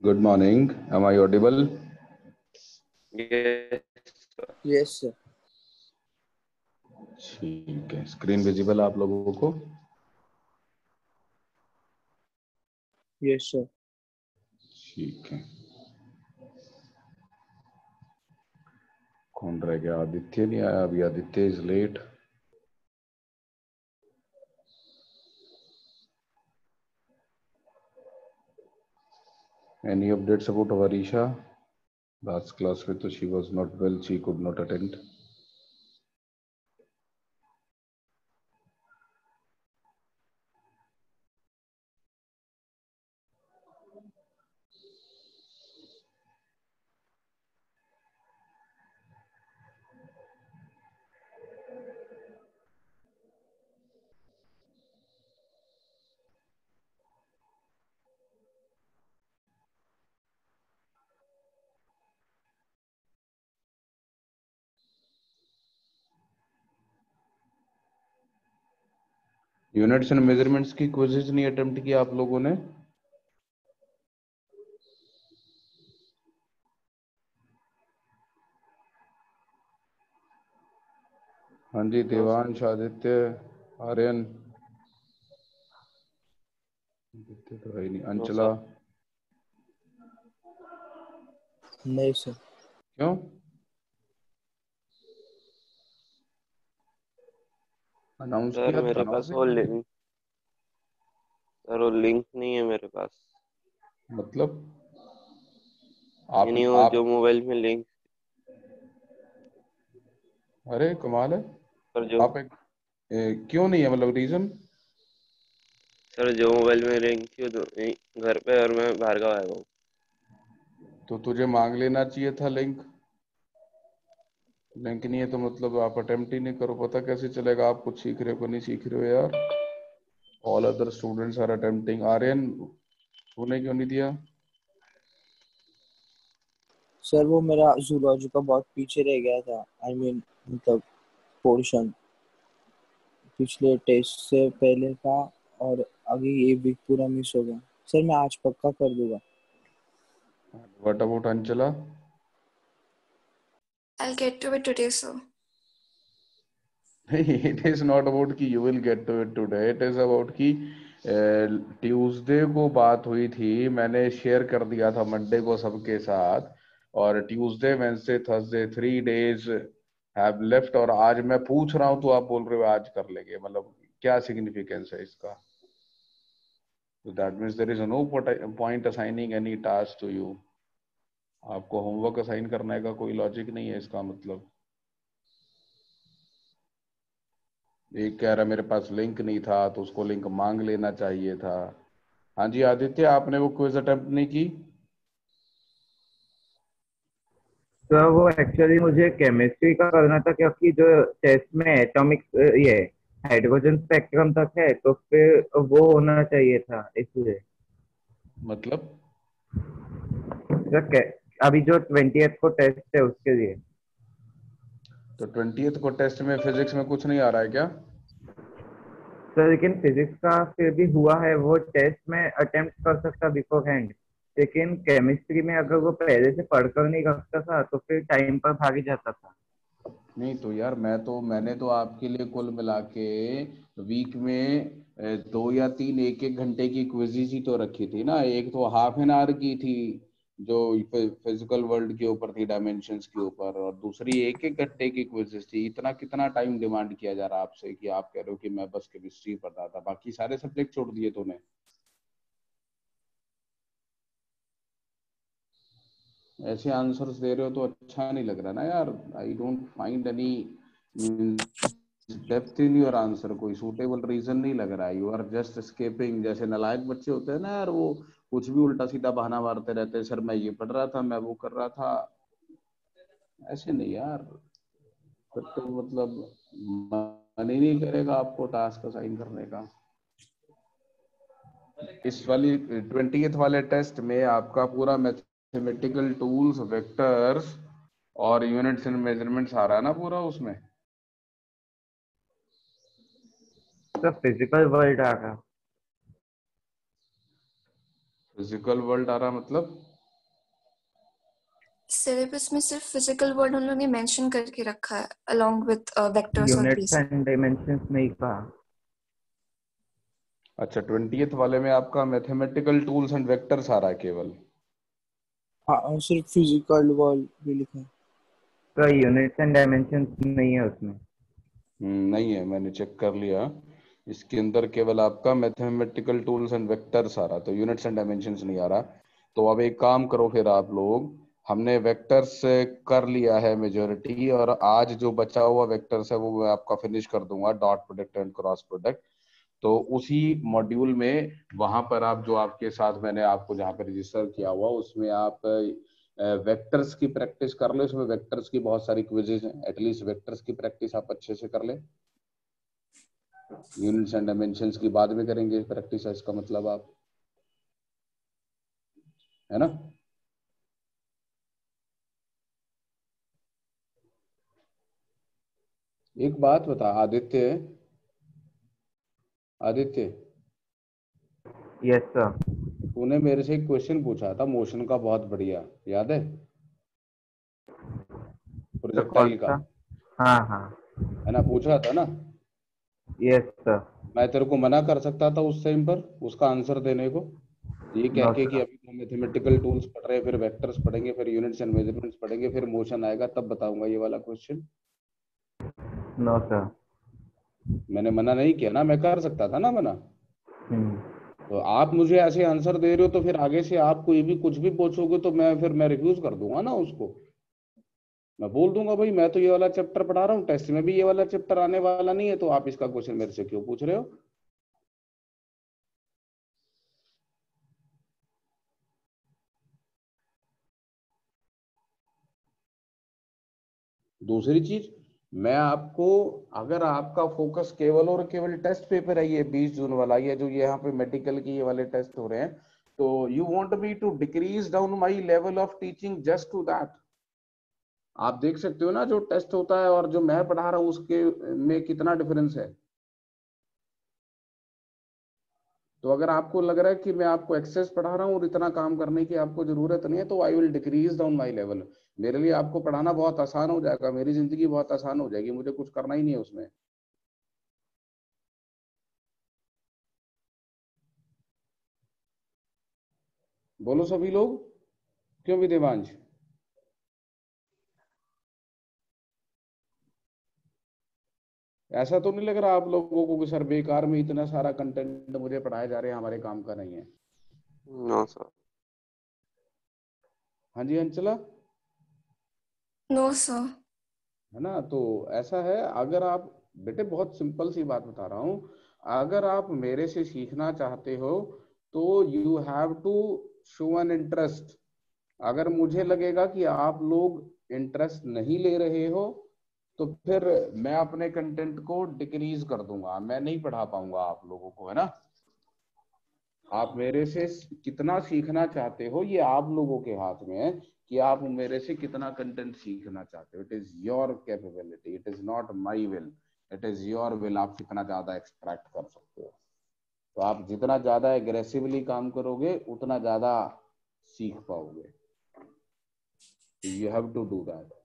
Good morning. Am I audible? Yes, Yes, sir. ठीक है, screen visible आप लोगों को? Yes, sir. ठीक है। कौन रह गया? आदित्य नहीं आया अभी। Aditya is late. Any updates about Varisha? Last class with she was not well. She could not attend. Units and measurements की क्विज़ेस नहीं अटेम्प्ट किया आप लोगों ने? हाँ जी, देवांश, आदित्य, आर्यन। आदित्य तो है ही नहीं। अंचला? नहीं सर। क्यों? अनाउंस सर किया था मेरे ना पास उसे? वो लिंक, सर वो लिंक नहीं है मेरे पास। मतलब यानी वो जो आप मोबाइल में लिंक, अरे कमाल है। सर जो आप क्यों नहीं है? मतलब रीजन? सर जो मोबाइल में लिंक थी वो घर पे और मैं बाहर का आया हूँ। तो तुझे मांग लेना चाहिए था लिंक। लिंक नहीं है तो मतलब आप अटेम्प्ट ही नहीं करो। पता कैसे चलेगा आप कुछ सीख रहे हो कि नहीं सीख रहे हो यार? All other students are attempting. Aryan, तूने क्यों नहीं दिया? सर वो मेरा जूलॉजी का बहुत पीछे रह गया था। मतलब पोर्शन पिछले टेस्ट से पहले का, और अभी ये वीक पूरा मिस हो गया। सर मैं आज पक्का कर दूंगा। What about Anchala? I'll get to it today, sir. नहीं, इट इज नॉट अबाउट कि you will get to it today. It is about कि ट्यूसडे को बात हुई थी, मैंने शेयर कर दिया था मंडे को सबके साथ। और Tuesday, Wednesday, Thursday 3 days have left. और आज मैं पूछ रहा हूं तो आप बोल रहे हो आज कर लेंगे। मतलब क्या सिग्निफिकेंस है इसका? तो that means there is no point assigning any task to you. आपको होमवर्क असाइन करने का कोई लॉजिक नहीं है इसका मतलब। एक कह रहा मेरे पास लिंक नहीं था तो उसको लिंक मांग लेना चाहिए था। हाँ जी आदित्य, आपने वो क्विज अटेम्प्ट नहीं की? तो वो एक्चुअली मुझे केमिस्ट्री का करना था, क्योंकि जो टेस्ट में एटॉमिक ये हाइड्रोजन स्पेक्ट्रम तक है, तो फिर वो होना चाहिए था इसलिए। मतलब तो अभी जो 20th को टेस्ट है उसके लिए। तो 20th को टेस्ट में फिजिक्स में कुछ नहीं आ रहा है क्या? सर लेकिन फिजिक्स का फिर भी हुआ है, वो टेस्ट में अटेम्प्ट कर सकता बिफोर हैंड। लेकिन केमिस्ट्री में अगर वो पहले से पढ़कर नहीं रखता था तो फिर टाइम पर भाग जाता था। नहीं तो यार मैंने तो आपके लिए कुल मिला के वीक में 2 या 3 1 1 घंटे की क्विज़ेस ही तो रखी थी ना। एक तो हाफ एन आवर की थी जो फिजिकल वर्ल्ड के ऊपर थी, डायमेंशंस के ऊपर, और दूसरी 1 1 घंटे की क्विज़ेस थी। इतना कितना टाइम डिमांड किया जा रहा है आपसे कि आप कह रहे हो कि मैं बस केमिस्ट्री पढ़ रहा था, बाकी सारे सब्जेक्ट छोड़ दिए तूने? ऐसे आंसर्स दे रहे हो तो अच्छा नहीं लग रहा ना यार। I don't find any depth in your answer. कोई सूटेबल रीजन नहीं लग रहा है। You are just escaping. जैसे नालायक बच्चे होते हैं ना यार, वो कुछ भी उल्टा सीधा बहाना मारते रहते हैं। सर मैं ये पढ़ रहा था, मैं वो कर रहा था। ऐसे नहीं यार, फिर तो मतलब मन ही नहीं करेगा आपको टास्क असाइन करने का। इस वाली 20th वाले टेस्ट में आपका पूरा मैथमेटिकल टूल्स, वेक्टर्स और यूनिट्स एंड मेजरमेंट्स आ रहा है ना पूरा उसमें? सर फिजिकल वर्ल्ड आ रहा। फिजिकल वर्ल्ड आ रहा मतलब? सिलेबस में सिर्फ फिजिकल वर्ड उन लोगों ने मेंशन करके रखा है अलोंग विद वेक्टर्स और यूनिट्स बेसिक। एंड डायमेंशंस नहीं कहा। अच्छा, 20th वाले में आपका मैथमेटिकल टूल्स एंड वेक्टर्स आ रहा है केवल। हाँ सिर्फ फिजिकल वर्ड भी लिखा है। तो यूनिट्स एंड डायमेंशंस नहीं है उसमें। नहीं है, मैंने चेक कर लिया। इसके अंदर केवल आपका मैथमेटिकल टूल्स एंड वेक्टर्स आ रहा, तो यूनिट्स एंड डायमेंशंस नहीं आ रहा। तो अब एक काम करो फिर आप लोग, हमने वेक्टर्स कर लिया है मेजोरिटी, और आज जो बचा हुआ वेक्टर्स है वो मैं आपका फिनिश कर दूंगा, dot product and cross product. तो उसी मॉड्यूल में वहां पर आप जो आपके साथ मैंने आपको जहाँ पे रजिस्टर किया हुआ उसमें आप वेक्टर्स की प्रैक्टिस कर ले। उसमें वेक्टर्स की बहुत सारी क्विजेज हैं, एटलीस्ट वेक्टर्स की प्रैक्टिस आप अच्छे से कर ले। यूनिट्स एंड डायमेंशंस की बाद में करेंगे प्रैक्टिस, है इसका मतलब आप, है ना। एक बात बता आदित्य, आदित्य यस सर। तूने मेरे से एक क्वेश्चन पूछा था मोशन का, बहुत बढ़िया, याद है, तो कौन प्रोजेक्टाइल का, सा? हाँ हाँ। है ना, पूछा था ना। Yes sir. मैं तेरे को मना कर सकता था उस टाइम पर उसका आंसर देने को, ये कह नो के कि सर। अभी तो मैथमेटिकल टूल्स पढ़ रहे हैं, फिर वेक्टर्स पढ़ेंगे, फिर यूनिट्स एंड मेजरमेंट्स पढ़ेंगे, फिर मोशन आएगा तब बताऊंगा ये वाला क्वेश्चन। No sir. मैंने मना नहीं किया ना, मैं कर सकता था ना मना। हम्म। तो आप मुझे ऐसे आंसर दे रहे हो तो फिर आगे से आप कोई भी कुछ भी पूछोगे तो मैं रिफ्यूज कर दूंगा ना उसको। मैं बोल दूंगा भाई मैं तो ये वाला चैप्टर पढ़ा रहा हूँ, टेस्ट में भी ये वाला चैप्टर आने वाला नहीं है, तो आप इसका क्वेश्चन मेरे से क्यों पूछ रहे हो। दूसरी चीज, मैं आपको, अगर आपका फोकस केवल और केवल टेस्ट पेपर है ये 20 जून वाला, ये जो यहाँ पे मेडिकल की ये वाले टेस्ट हो रहे हैं, तो you want me to decrease down my level of teaching just to that. आप देख सकते हो ना जो टेस्ट होता है और जो मैं पढ़ा रहा हूँ उसके में कितना डिफरेंस है। तो अगर आपको लग रहा है कि मैं आपको एक्सेस पढ़ा रहा हूँ और इतना काम करने की आपको जरूरत नहीं है, तो I will decrease down my level. मेरे लिए आपको पढ़ाना बहुत आसान हो जाएगा, मेरी जिंदगी बहुत आसान हो जाएगी, मुझे कुछ करना ही नहीं है उसमें। बोलो सभी लोग, क्यों भी देवांश? ऐसा तो नहीं लग रहा आप लोगों को कि सर बेकार में इतना सारा कंटेंट मुझे पढ़ाए जा रहे हैं, हमारे काम का नहीं है? No sir. हाँ जी अंचला, नो सर। है ना। तो ऐसा है, अगर आप, बेटे बहुत सिंपल सी बात बता रहा हूँ, अगर आप मेरे से सीखना चाहते हो तो you have to show an interest. अगर मुझे लगेगा कि आप लोग इंटरेस्ट नहीं ले रहे हो तो फिर मैं अपने कंटेंट को डिक्रीज कर दूंगा, मैं नहीं पढ़ा पाऊंगा आप लोगों को, है ना। आप मेरे से कितना सीखना चाहते हो ये आप लोगों के हाथ में है, कि आप मेरे से कितना कंटेंट सीखना चाहते हो। It is your capability, it is not my will, it is your will. आप कितना ज्यादा एक्सट्रैक्ट कर सकते हो, तो आप जितना ज्यादा एग्रेसिवली काम करोगे उतना ज्यादा सीख पाओगे। You have to do that.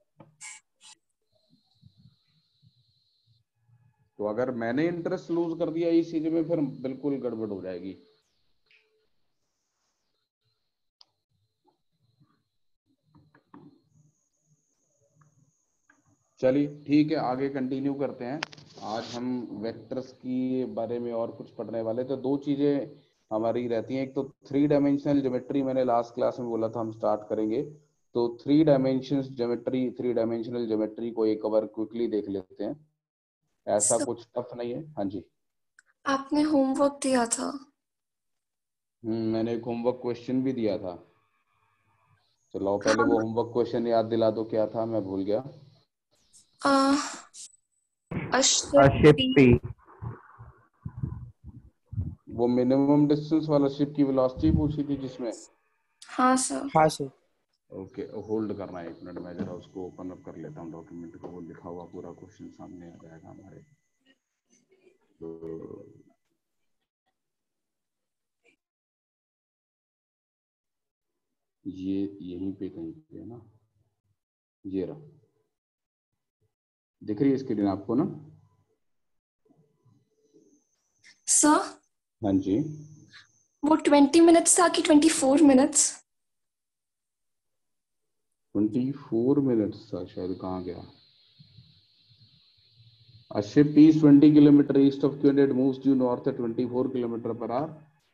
तो अगर मैंने इंटरेस्ट लूज कर दिया इस चीज में, फिर बिल्कुल गड़बड़ हो जाएगी। चलिए ठीक है, आगे कंटिन्यू करते हैं। आज हम वेक्टर्स की बारे में और कुछ पढ़ने वाले, तो दो चीजें हमारी रहती हैं। एक तो 3 डायमेंशनल ज्योमेट्री, मैंने लास्ट क्लास में बोला था हम स्टार्ट करेंगे, तो 3 डायमेंशनल ज्योमेट्री को एक बार क्विकली देख लेते हैं। ऐसा सर कुछ टफ नहीं है। हाँ जी। आपने होमवर्क दिया था। मैंने एक होमवर्क क्वेश्चन भी दिया था। चलो पहले हाँ। वो होमवर्क क्वेश्चन याद दिला दो, क्या था, मैं भूल गया। शिप अशिफ्टी। पी। वो मिनिमम डिस्टेंस वाला शिप की वेलोसिटी पूछी थी जिसमें। हाँ सर। हाँ सर। ओके, होल्ड करना है 1 मिनट, मैं जरा उसको ओपन अप कर लेता हूँ डॉक्यूमेंट को, वो लिखा हुआ पूरा क्वेश्चन सामने आ जाएगा हमारे। तो ये यहीं पे कहीं पे है ना। ये रहा, दिख रही है स्क्रीन आपको ना? सर हाँ जी, वो 20 मिनट्स था कि 24 मिनट्स? 24 मिनट्स था शायद, कहाँ गया? A ship is 20 kilometer east of Q and it moves due north at 24 kilometer per hour.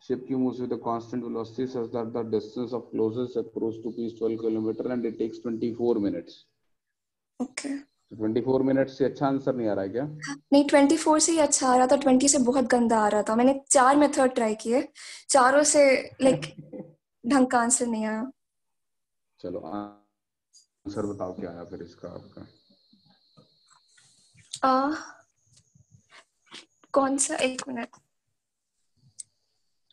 Ship Q moves with a constant velocity such that the distance of closest approach to P is 12 kilometer and it takes 24 minutes. Okay. 24 minutes से अच्छा answer नहीं आ रहा है क्या? नहीं, 24 से ही अच्छा आ रहा था, 20 से बहुत गंदा आ रहा था। मैंने 4 मेथड ट्राई किए, चारों से लाइक ढंग का आंसर नहीं आया। चलो आंसर बताओ क्या आया फिर इसका आपका? कौन सा? एक मिनट।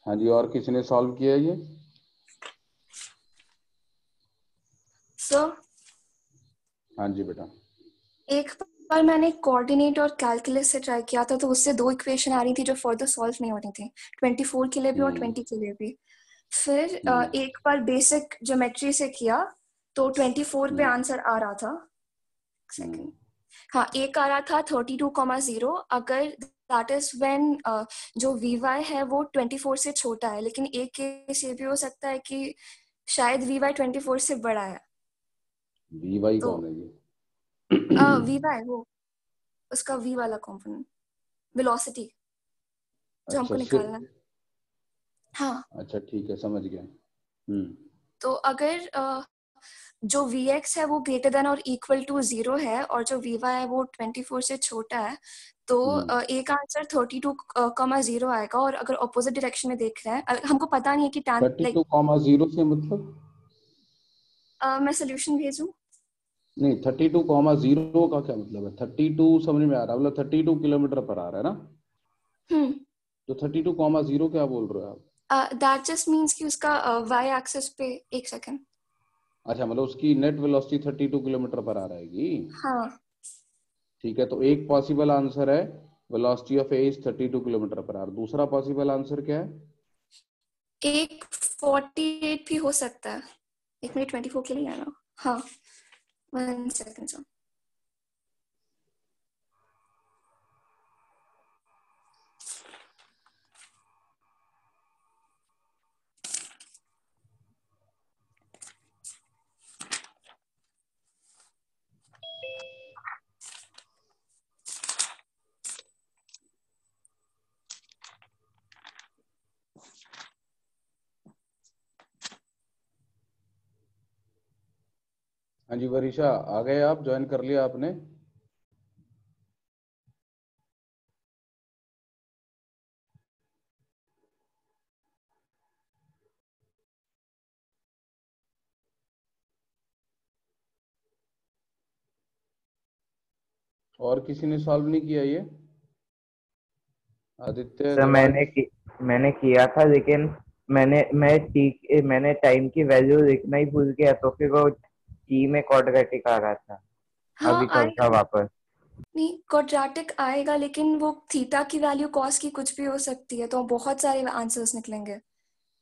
हाँ जी, और किसी ने सॉल्व किया है ये? सर हाँ जी बेटा। एक बार मैंने कोऑर्डिनेट और कैलकुलस से ट्राई किया था, तो उससे 2 इक्वेशन आ रही थी जो फर्दर सॉल्व नहीं हो रही थी, 24 के लिए भी और 20 के लिए भी। फिर एक बार बेसिक ज्योमेट्री से किया तो 24 पे आंसर आ रहा था। सेकंड, हाँ, एक आ रहा था 32,0। अगर दैट इज व्हेन जो वी है वो 24 से छोटा है, लेकिन एक केस ये भी हो सकता है कि शायद वी 24 से बड़ा है। वी वाई तो कौन है ये? वी वो उसका वी वाला कॉम्पोनेंट, वेलोसिटी जो अच्छा हमको शिप, निकालना है। हाँ, अच्छा ठीक है, समझ गया। तो अगर जो Vx है वो ग्रेटर देन और इक्वल टू 0 है और जो Vy है वो 24 से छोटा है, तो एक आंसर 32,0 आएगा। और अगर ऑपोजिट डायरेक्शन में देख रहे हैं, हमको पता नहीं है कि टाइम 32,0 से मतलब? मैं सोल्यूशन भेजूं? नहीं, 32,0 का क्या मतलब है? 32 समझ में आ रहा है, मतलब 32 किलोमीटर पर आ रहा है ना? हम्म, तो 32,0 क्या बोल रहे हो आप? दैट जस्ट मीन्स कि उसका y एक्सिस पे, एक सेकंड। अच्छा, मतलब उसकी नेट वेलोसिटी 32 किलोमीटर पर आ रहेगी। हाँ, ठीक है, तो एक पॉसिबल आंसर है velocity of A is 32 kilometre per our. दूसरा पॉसिबल आंसर क्या है? एक 48 भी हो सकता है। एक मिनट, 24 के लिए है ना? हाँ, 1 सेकंड सर। हाँ जी वरीशा, आ गए आप? ज्वाइन कर लिया आपने? और किसी ने सॉल्व नहीं किया ये? आदित्य, सर देवांश? मैंने किया था, लेकिन मैंने टाइम की वैल्यू लिखना ही भूल गया, तो फिर वो टी में क्वाड्रेटिक आ रहा था। हाँ अभी करता आएगा, वापस। नहीं क्वाड्रेटिक आएगा, लेकिन वो थीटा की वैल्यू कॉस की कुछ भी हो सकती है, तो बहुत सारे आंसर्स निकलेंगे।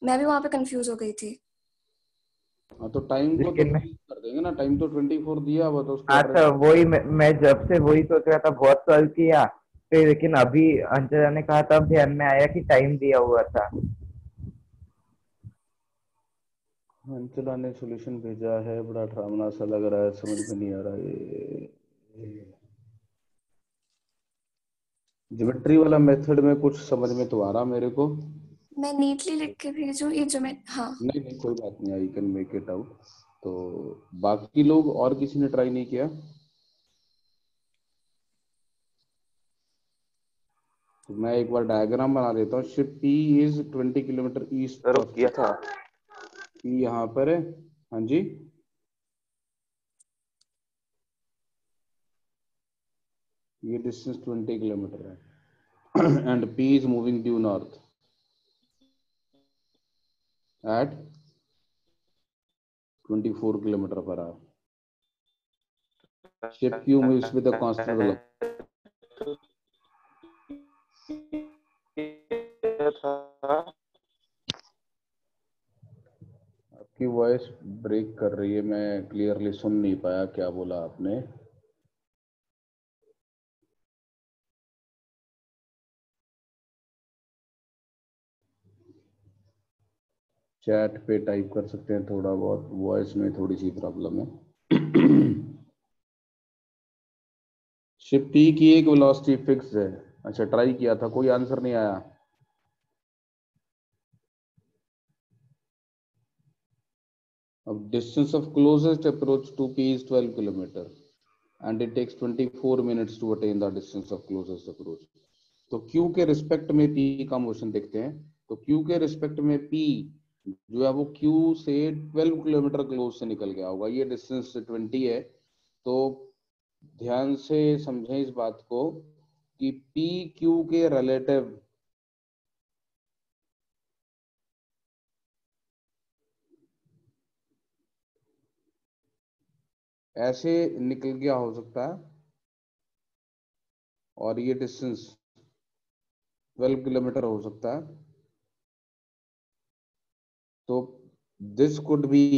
मैं भी वहां पे कंफ्यूज हो गई थी। हाँ तो टाइम को तो लेकिन मैं फ्रीज कर देंगे ना, टाइम तो 24 दिया हुआ, तो उसको हाँ ऑपरेट। सर, वही मैं जब से वही सोच रहा था, बहुत सॉल्व किया फिर, लेकिन अभी अंजना ने कहा तब ध्यान में आया कि टाइम दिया हुआ था। अंचला ने सॉल्यूशन भेजा है, बड़ा डरावना सा लग रहा है, समझ में नहीं आ रहा है। ज्योमेट्री वाला मेथड में कुछ समझ में तो आ रहा मेरे को। मैं नीटली लिख के भेजूं ये जो मैं, हाँ। नहीं नहीं, कोई बात नहीं, I can make it out. तो बाकी लोग, और किसी ने ट्राई नहीं किया? तो मैं एक बार डायग्राम बना देता हूँ। Ship P is 20 kilometre east sir वो ऑफ किया था। पी, यहाँ पर है। हाँ जी, ये डिस्टेंस 20 किलोमीटर है and P is moving due north at 24 kilometre per hour. Ship Q moves with a constant velocity। था। की वॉइस ब्रेक कर रही है, मैं क्लियरली सुन नहीं पाया क्या बोला आपने। चैट पे टाइप कर सकते हैं, थोड़ा बहुत वॉइस में थोड़ी सी प्रॉब्लम है। शिप टी की एक वेलोसिटी फिक्स है। अच्छा, ट्राई किया था, कोई आंसर नहीं आया। अब distance of closest approach to P is 12 kilometre and it takes 24 minutes to attain the distance of closest approach. तो Q के रिस्पेक्ट में P का मोशन देखते हैं। तो Q के रिस्पेक्ट में P जो है वो Q से 12 किलोमीटर क्लोज से निकल गया होगा। ये डिस्टेंस 20 है। तो ध्यान से समझें इस बात को कि P Q के रिलेटिव ऐसे निकल गया हो सकता है, और ये डिस्टेंस 12 किलोमीटर हो सकता है। तो this could be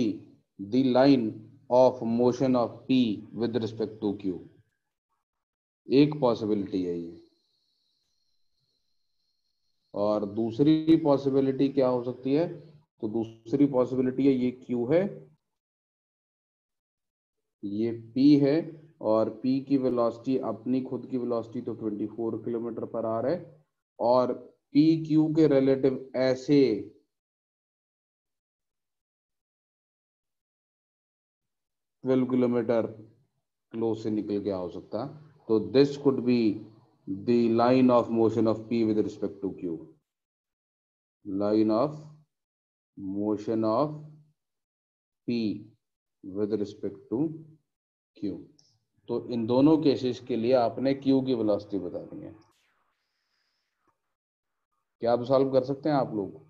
the line of motion of P with respect to Q। एक पॉसिबिलिटी है ये। और दूसरी पॉसिबिलिटी क्या हो सकती है? तो दूसरी पॉसिबिलिटी है ये Q है, ये P है, और P की वेलोसिटी अपनी खुद की वेलोसिटी तो 24 किलोमीटर पर आवर है, और P Q के रिलेटिव ऐसे ट्वेल्व किलोमीटर क्लोज से निकल के हो सकता। तो this could be the line of motion of P with respect to Q। Line of motion of P with respect to Q। तो इन दोनों केसेस के लिए आपने Q की वेलोसिटी बतानी है। क्या आप सॉल्व कर सकते हैं आप लोग?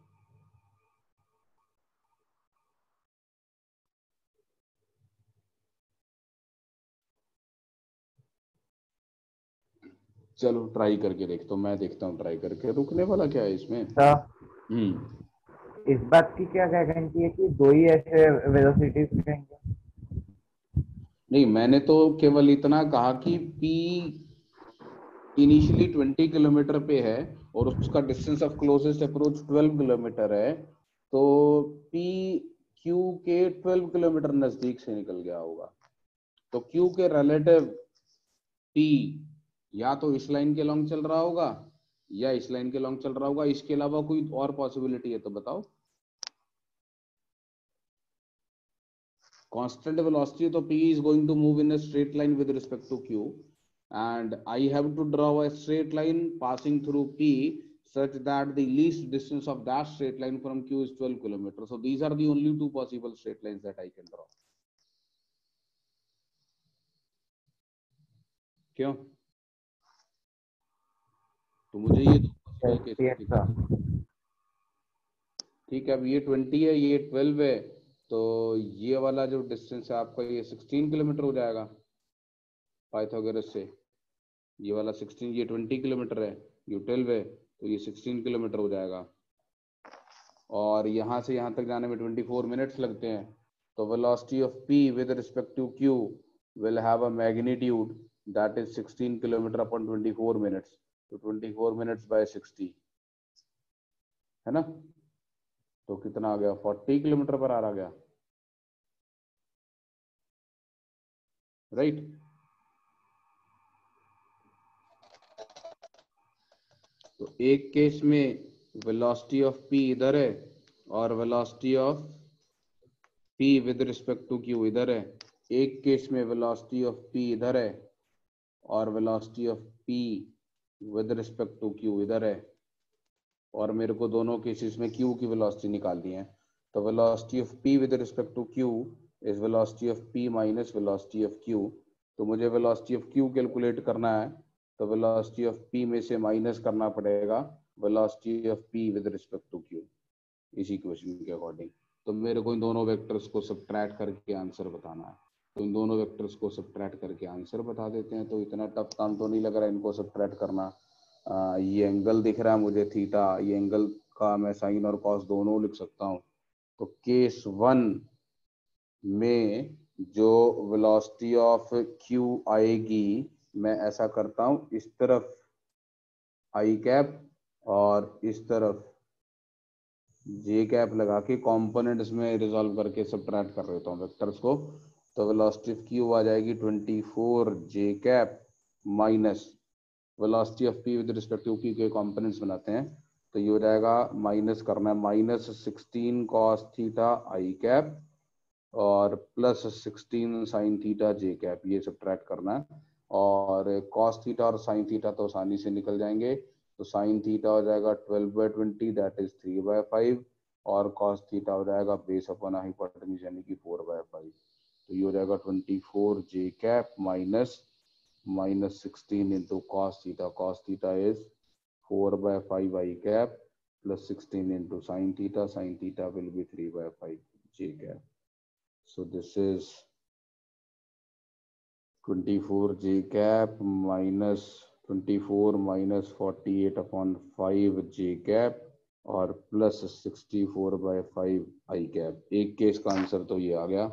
चलो ट्राई करके देखता हूँ, मैं देखता हूँ ट्राई करके। रुकने वाला क्या है इसमें? इस बात की क्या गारंटी है कि दो ही ऐसे वेलोसिटीज रहेंगे? नहीं, मैंने तो केवल इतना कहा कि P इनिशियली 20 किलोमीटर पे है और उसका distance of closest approach 12 kilometre है। तो P Q के 12 किलोमीटर नजदीक से निकल गया होगा। तो Q के रिलेटिव P या तो इस लाइन के लॉन्ग चल रहा होगा या इस लाइन के लॉन्ग चल रहा होगा। इसके अलावा कोई और पॉसिबिलिटी है तो बताओ। Constant velocity, so P is going to move in a straight line with respect to Q, and I have to draw a straight line passing through P such that the least distance of that straight line from Q is 12 kilometers. So these are the only two possible straight lines that I can draw. क्यों? तो मुझे ये दो possible cases दिखाना। ठीक है, अब ये 20 है, ये 12 है, तो ये वाला जो डिस्टेंस है आपका ये 16 किलोमीटर हो जाएगा पाइथागोरस से। ये वाला 16, ये 20 किलोमीटर है, ये 12 है, तो ये 16 किलोमीटर हो जाएगा। और यहाँ से यहाँ तक जाने में 24 मिनट्स लगते हैं। तो velocity of P with respect to Q will have a magnitude that is 16 kilometre upon 24 minutes. तो 24 मिनट्स बाय 60 है ना। तो कितना आ गया? 40 किलोमीटर पर आ गया, राइट। तो एक केस में वेलोसिटी ऑफ P इधर है और velocity of P with respect to Q इधर है। एक केस में वेलोसिटी ऑफ P इधर है और velocity of P with respect to Q इधर है। और मेरे को दोनों केसेस में Q की वेलोसिटी निकालनी है। तो velocity of P with respect to Q is velocity of P minus velocity of Q। तो मुझे वेलोसिटी ऑफ Q कैलकुलेट करना है, तो वेलोसिटी ऑफ P में से माइनस करना पड़ेगा velocity of P with respect to Q इस इक्वेशन के अकॉर्डिंग। तो मेरे को इन दोनों वेक्टर्स को सब्ट्रैक्ट करके आंसर बताना है। तो इन दोनों वेक्टर्स को सब्ट्रैक्ट करके आंसर बता देते हैं। तो इतना टफ काम तो नहीं लग रहा है इनको सब्ट्रैक्ट करना। ये एंगल दिख रहा है मुझे थीटा, ये एंगल का मैं साइन और कॉस दोनों लिख सकता हूँ। तो केस 1 में जो वेलोसिटी ऑफ q आएगी, मैं ऐसा करता हूं, इस तरफ आई कैप और इस तरफ जे कैप लगा के कंपोनेंट्स में रिजॉल्व करके सबट्रैक्ट कर देता हूँ वेक्टर्स को। तो वेलोसिटी ऑफ q आ जाएगी 24 J cap minus velocity of p with respect to p के कंपोनेंट्स बनाते हैं, तो ये हो जाएगा, माइनस करना है, -16 cos थीटा आई कैप और +16 sin थीटा जे कैप, ये सबट्रैक्ट करना है। और cos थीटा और sin थीटा तो आसानी से निकल जाएंगे, तो sin थीटा हो जाएगा 12/20 दैट इज 3/5 और cos थीटा हो जाएगा बेस अपॉन हाइपोटेन्यूज यानी कि 4/5। तो ये हो जाएगा 24 J cap -16 into cos theta is 4/5 I cap plus 16 into sin theta will be 3/5 j cap. So this is 24 j cap minus 24 minus 48 upon 5 j cap और plus 64/5 I cap। एक case का answer तो ये आ गया,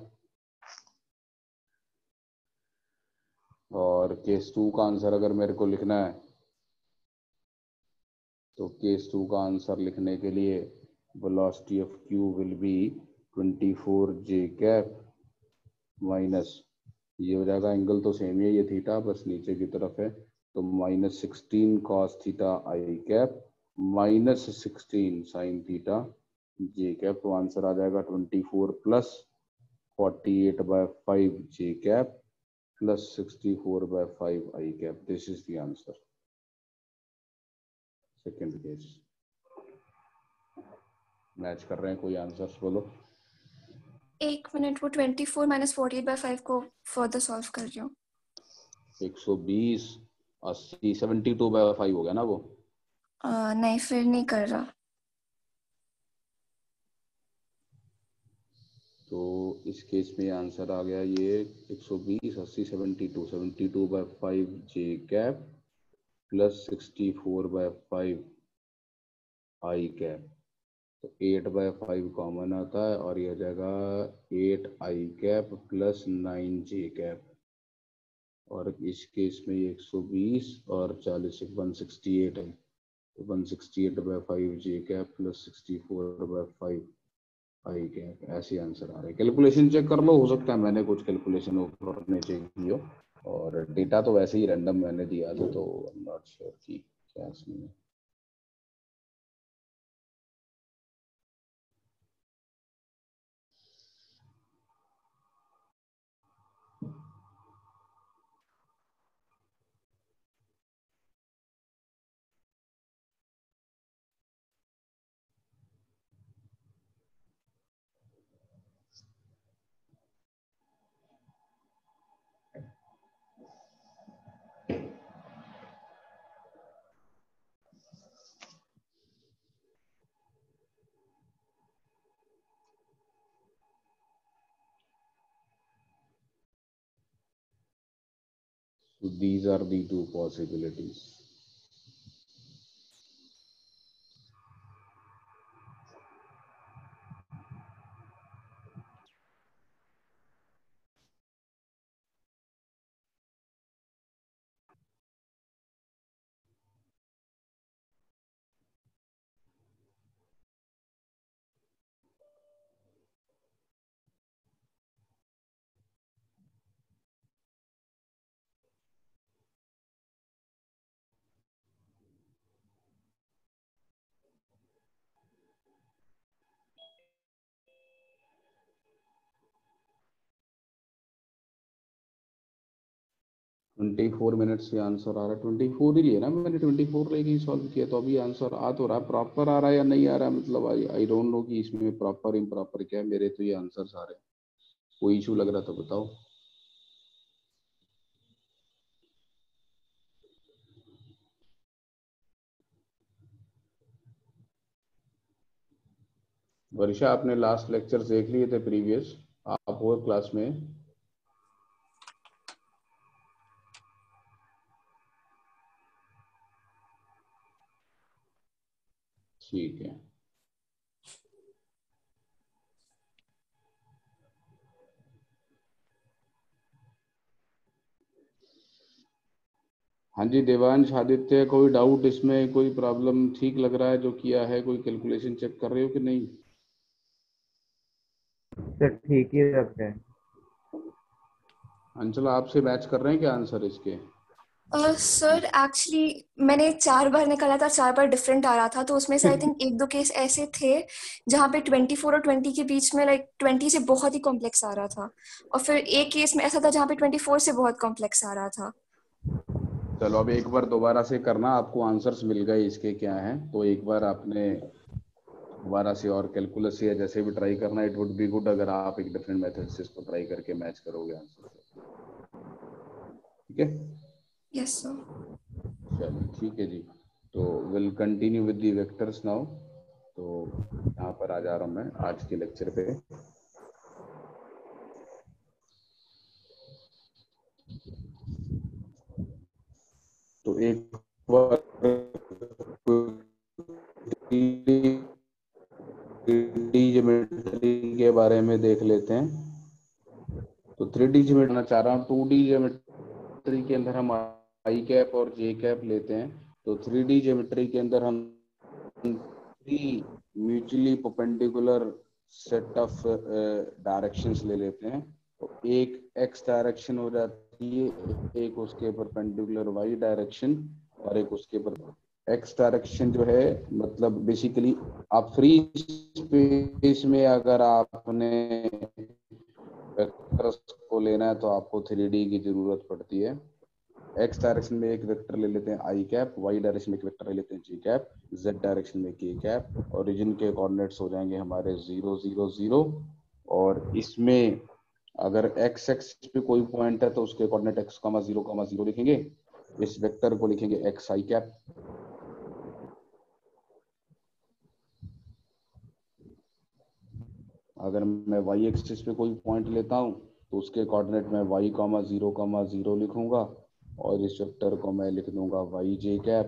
और case 2 का answer अगर मेरे को लिखना है तो केस 2 का आंसर लिखने के लिए velocity of q will be 24 j cap minus, ये हो जाएगा, एंगल तो सेम ही है, ये थीटा बस नीचे की तरफ है, तो -16 cos थीटा आई कैप -16 sin थीटा जे कैप। तो आंसर आ जाएगा 24 plus 48/5 J cap plus 64/5 I cap. This is the answer. Second case. Match कर रहे हैं, कोई आंसर्स बोलो। 1 मिनट, वो 24 - 48/5 को फर्दर सॉल्व कर रही हूँ। 120 80 72/5 हो गया ना वो। नहीं, फिर नहीं कर रहा। तो इस केस में आंसर आ गया ये 120 80 72/5 जे कैप प्लस 64/5 आई कैप। तो 8/5 कॉमन आता है और ये हो जाएगा 8 आई कैप प्लस 9 जे कैप, और इस केस में 120 और 40 168 है, तो 168/5 जे कैप प्लस 64/5 आई कैप। ऐसे आंसर आ रहे हैं। कैलकुलेशन चेक कर लो, हो सकता है मैंने कुछ कैलकुलेशन ऊपर नीचे की हो, और डेटा तो वैसे ही रैंडम मैंने दिया था, तो आई एम नॉट श्योर कि क्या सीन है। So these are the two possibilities. Twenty 4 minute से आंसर आ रहा है, 24 ही लिया ना मैंने, 24 लेके ही सॉल्व किया, तो अभी आंसर आ तो रहा है, प्रॉपर आ रहा है या नहीं आ रहा है, मतलब आई डोंट नो कि इसमें प्रॉपर इम्प्रॉपर क्या है। मेरे तो ये आंसर आ रहे हैं, कोई इशू लग रहा तो बताओ। वर्षा, आपने लास्ट लेक्चर देख लिए थे प्रीवियस, आप हो क्लास में? ठीक है। हाँ जी देवांश, आदित्य, कोई डाउट इसमें, कोई प्रॉब्लम ठीक लग रहा है जो किया है? कोई कैलकुलेशन चेक कर रहे हो कि नहीं? सर ठीक ही लग रहा है। अंचला, आपसे मैच कर रहे हैं क्या आंसर इसके? सर एक्चुअली मैंने 4 बार निकाला था, 4 बार डिफरेंट आ रहा था, तो उसमें से आई थिंक 1-2 केस ऐसे थे जहाँ पे 24 और 20 के बीच में, लाइक 20 से बहुत ही कॉम्प्लेक्स आ रहा था, और फिर एक केस में ऐसा था जहाँ पे 24 से बहुत कॉम्प्लेक्स आ रहा था। चलो अब एक बार दोबारा से करना, आपको आंसर्स मिल गए इसके क्या हैं, तो एक बार आपने दोबारा से और कैलकुलस या जैसे भी ट्राई करना। इट वुड बी गुड अगर आप एक डिफरेंट मेथड से इसको ट्राई करके मैच करोगे आंसर से। ठीक है, यस सर। चलिए ठीक है जी। तो will continue with the vectors now. तो यहाँ पर आ जा रहा हूँ मैं आज के लेक्चर पे। तो एक बार 3D ज्योमेट्री के बारे में देख लेते हैं। तो 3D ज्योमेट्री चाह रहा हूँ। 2D ज्योमेट्री के अंदर हम आई कैप और जे कैप लेते हैं। तो 3D ज्योमेट्री के अंदर हम 3 mutually perpendicular set of directions ले लेते हैं। तो एक एक्स डायरेक्शन हो जाती है, एक उसके परपेंडिकुलर वाई डायरेक्शन, और एक उसके पर एक्स डायरेक्शन जो है, मतलब बेसिकली आप फ्री स्पेस में अगर आपने वेक्टर्स को लेना है तो आपको 3D की जरूरत पड़ती है। एक्स डायरेक्शन में एक वेक्टर ले लेते हैं आई कैप, वाई डायरेक्शन में एक वेक्टर ले लेते हैं जी कैप, जेड डायरेक्शन में के कैप, ओरिजिन के कोऑर्डिनेट्स हो जाएंगे हमारे 0 0 0। और इसमें अगर एक्स एक्सिस पे कोई पॉइंट है तो उसके कोऑर्डिनेट x, 0, 0 लिखेंगे। इस वेक्टर को लिखेंगे एक्स आई कैप। अगर मैं y एक्सिस पे कोई पॉइंट लेता हूं तो उसके कोऑर्डिनेट में y, 0, 0 लिखूंगा, और इस वेक्टर को मैं लिख दूंगा y j कैप।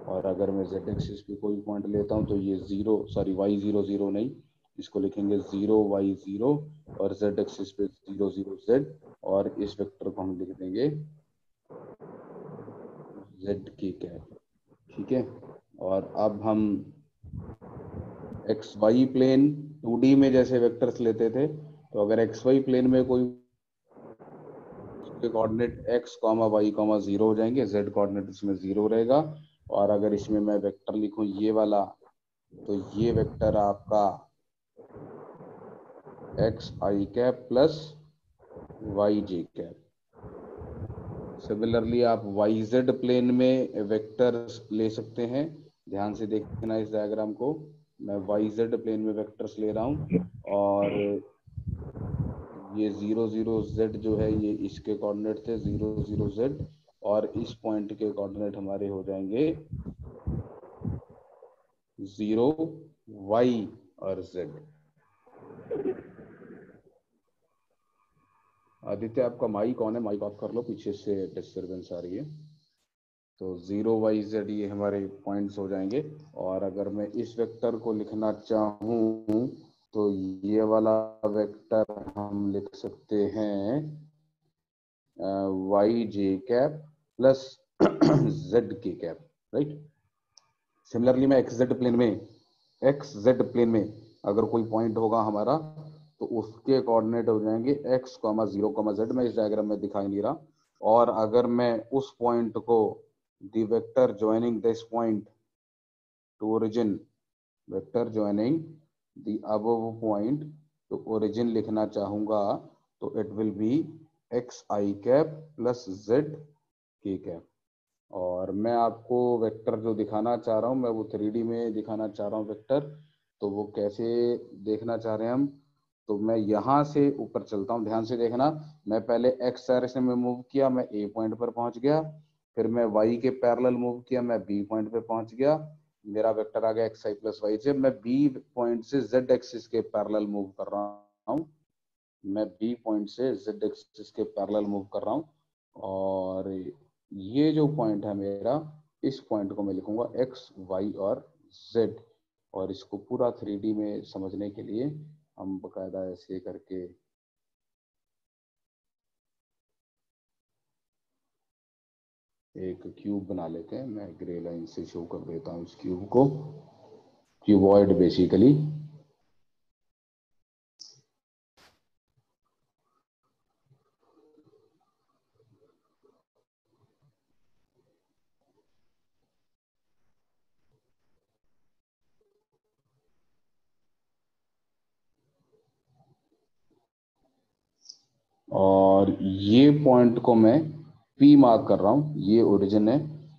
और अगर मैं z एक्सिस पे कोई पॉइंट लेता हूं तो ये y 0 0 नहीं, इसको लिखेंगे 0 y 0, और z एक्सिस पे 0 0 z, और इस वेक्टर को हम लिख देंगे z k कैप। ठीक है, और अब हम एक्स वाई प्लेन 2D में जैसे वेक्टर्स लेते थे, तो अगर एक्स वाई प्लेन में कोई उसके कोऑर्डिनेट x, y, 0 हो जाएंगे, z कोऑर्डिनेट इसमें 0 रहेगा। और अगर इसमें मैं वेक्टर लिखूं ये वाला, तो ये वेक्टर आपका x i cap plus Y J cap. Similarly आप वाई जेड प्लेन में वेक्टर्स ले सकते हैं। ध्यान से देखना इस डायग्राम को, मैं वाई जेड प्लेन में वेक्टर्स ले रहा हूं, और ये 0 0 z जो है ये इसके कोऑर्डिनेट थे 0 0 z, और इस पॉइंट के कोऑर्डिनेट हमारे हो जाएंगे 0 y और z। आदित्य, आपका माइक ऑन है, माइक ऑफ कर लो, पीछे से डिस्टरबेंस आ रही है। तो 0 y z ये हमारे पॉइंट्स हो जाएंगे। और अगर मैं इस वेक्टर को लिखना चाहूं तो ये वाला वेक्टर हम लिख सकते हैं वाई जे कैप प्लस जेड के कैप, राइट। सिमिलरली मैं एक्स जेड प्लेन में अगर कोई पॉइंट होगा हमारा तो उसके कोऑर्डिनेट हो जाएंगे x, 0, z। मैं इस डायग्राम में दिखाई नहीं रहा। और अगर मैं उस पॉइंट को the vector joining this point two origin, vector joining the above point तो ओरिजिन लिखना चाहूंगा तो it will be x i cap plus Z के कैप। और मैं आपको वेक्टर जो दिखाना चाह रहा हूँ, मैं वो 3D में दिखाना चाह रहा हूँ वेक्टर। तो वो कैसे देखना चाह रहे हैं हम, तो मैं यहाँ से ऊपर चलता हूँ, ध्यान से देखना। मैं पहले एक्स डायरेक्शन में मूव किया, मैं ए पॉइंट पर पहुंच गया। फिर मैं वाई के पैरेलल मूव किया, मैं बी पॉइंट पे पहुंच गया। मेरा वेक्टर आ गया एक्स आई प्लस वाई से। मैं बी पॉइंट से जेड एक्सिस के पैरेलल मूव कर रहा हूँ, मैं बी पॉइंट से जेड एक्सिस के पैरेलल मूव कर रहा हूँ। और ये जो पॉइंट है मेरा, इस पॉइंट को मैं लिखूंगा एक्स वाई और जेड। और इसको पूरा 3D में समझने के लिए हम बकायदा ऐसे करके एक क्यूब बना लेते हैं, मैं ग्रे लाइन से शो कर देता हूँ इस क्यूब को, क्यूबॉइड बेसिकली। और ये पॉइंट को मैं P मार्क कर रहा हूं, ये ओरिजिन है।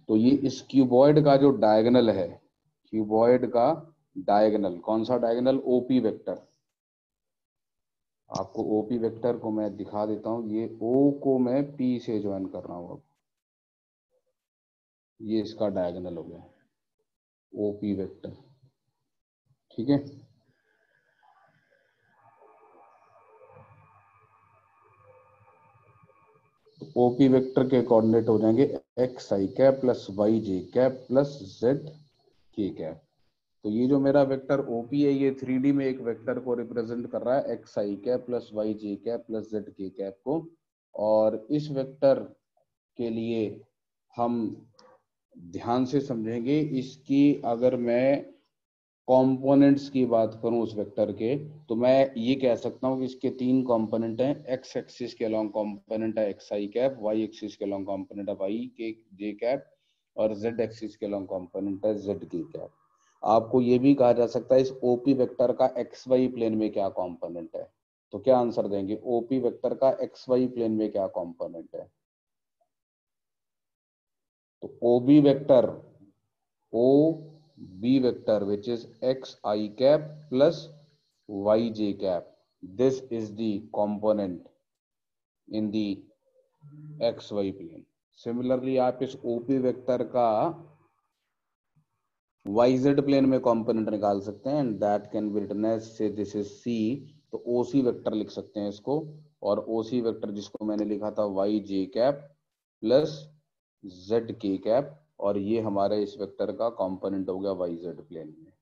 तो ये इस क्यूबॉइड का जो डायगोनल है, क्यूबॉइड का डायगोनल, कौन सा डायगोनल? OP vector. आपको OP वेक्टर को मैं दिखा देता हूं, ये O को मैं P से ज्वाइन कर रहा हूं। अब ये इसका डायगोनल हो गया OP वेक्टर, ठीक है। OP वेक्टर के कोऑर्डिनेट हो जाएंगे x i cap plus Y J cap plus Z के कैप। तो ये जो मेरा वेक्टर OP है, ये 3D में एक वेक्टर को रिप्रेजेंट कर रहा है, x i cap plus Y J cap plus Z के कैप को। और इस वेक्टर के लिए हम ध्यान से समझेंगे, इसकी अगर मैं कंपोनेंट्स की बात करूं उस वेक्टर के, तो मैं ये कह सकता हूं कि इसके 3 कंपोनेंट हैं। एक्स एक्सिस के अलोंग कंपोनेंट है x i cap, Y axis के अलोंग कंपोनेंट है वाई के जे कैप, और जेड एक्सिस के अलोंग कंपोनेंट है जेड के कैप। आपको ये भी कहा जा सकता है इस OP वेक्टर का एक्स वाई प्लेन में क्या कंपोनेंट है। तो क्या आंसर देंगे? OP वेक्टर का एक्स वाई प्लेन में क्या कंपोनेंट है? तो OB vector, OB vector which is xi cap plus yj cap, this is the component in the xy plane. Similarly आप इस OP वेक्टर का yz प्लेन में कंपोनेंट निकाल सकते हैं, and that can be written as, say this is C, तो OC vector लिख सकते हैं इसको। और OC वेक्टर जिसको मैंने लिखा था yj कैप प्लस जेड के कैप, और ये हमारे इस वेक्टर का कंपोनेंट हो गया yz प्लेन में।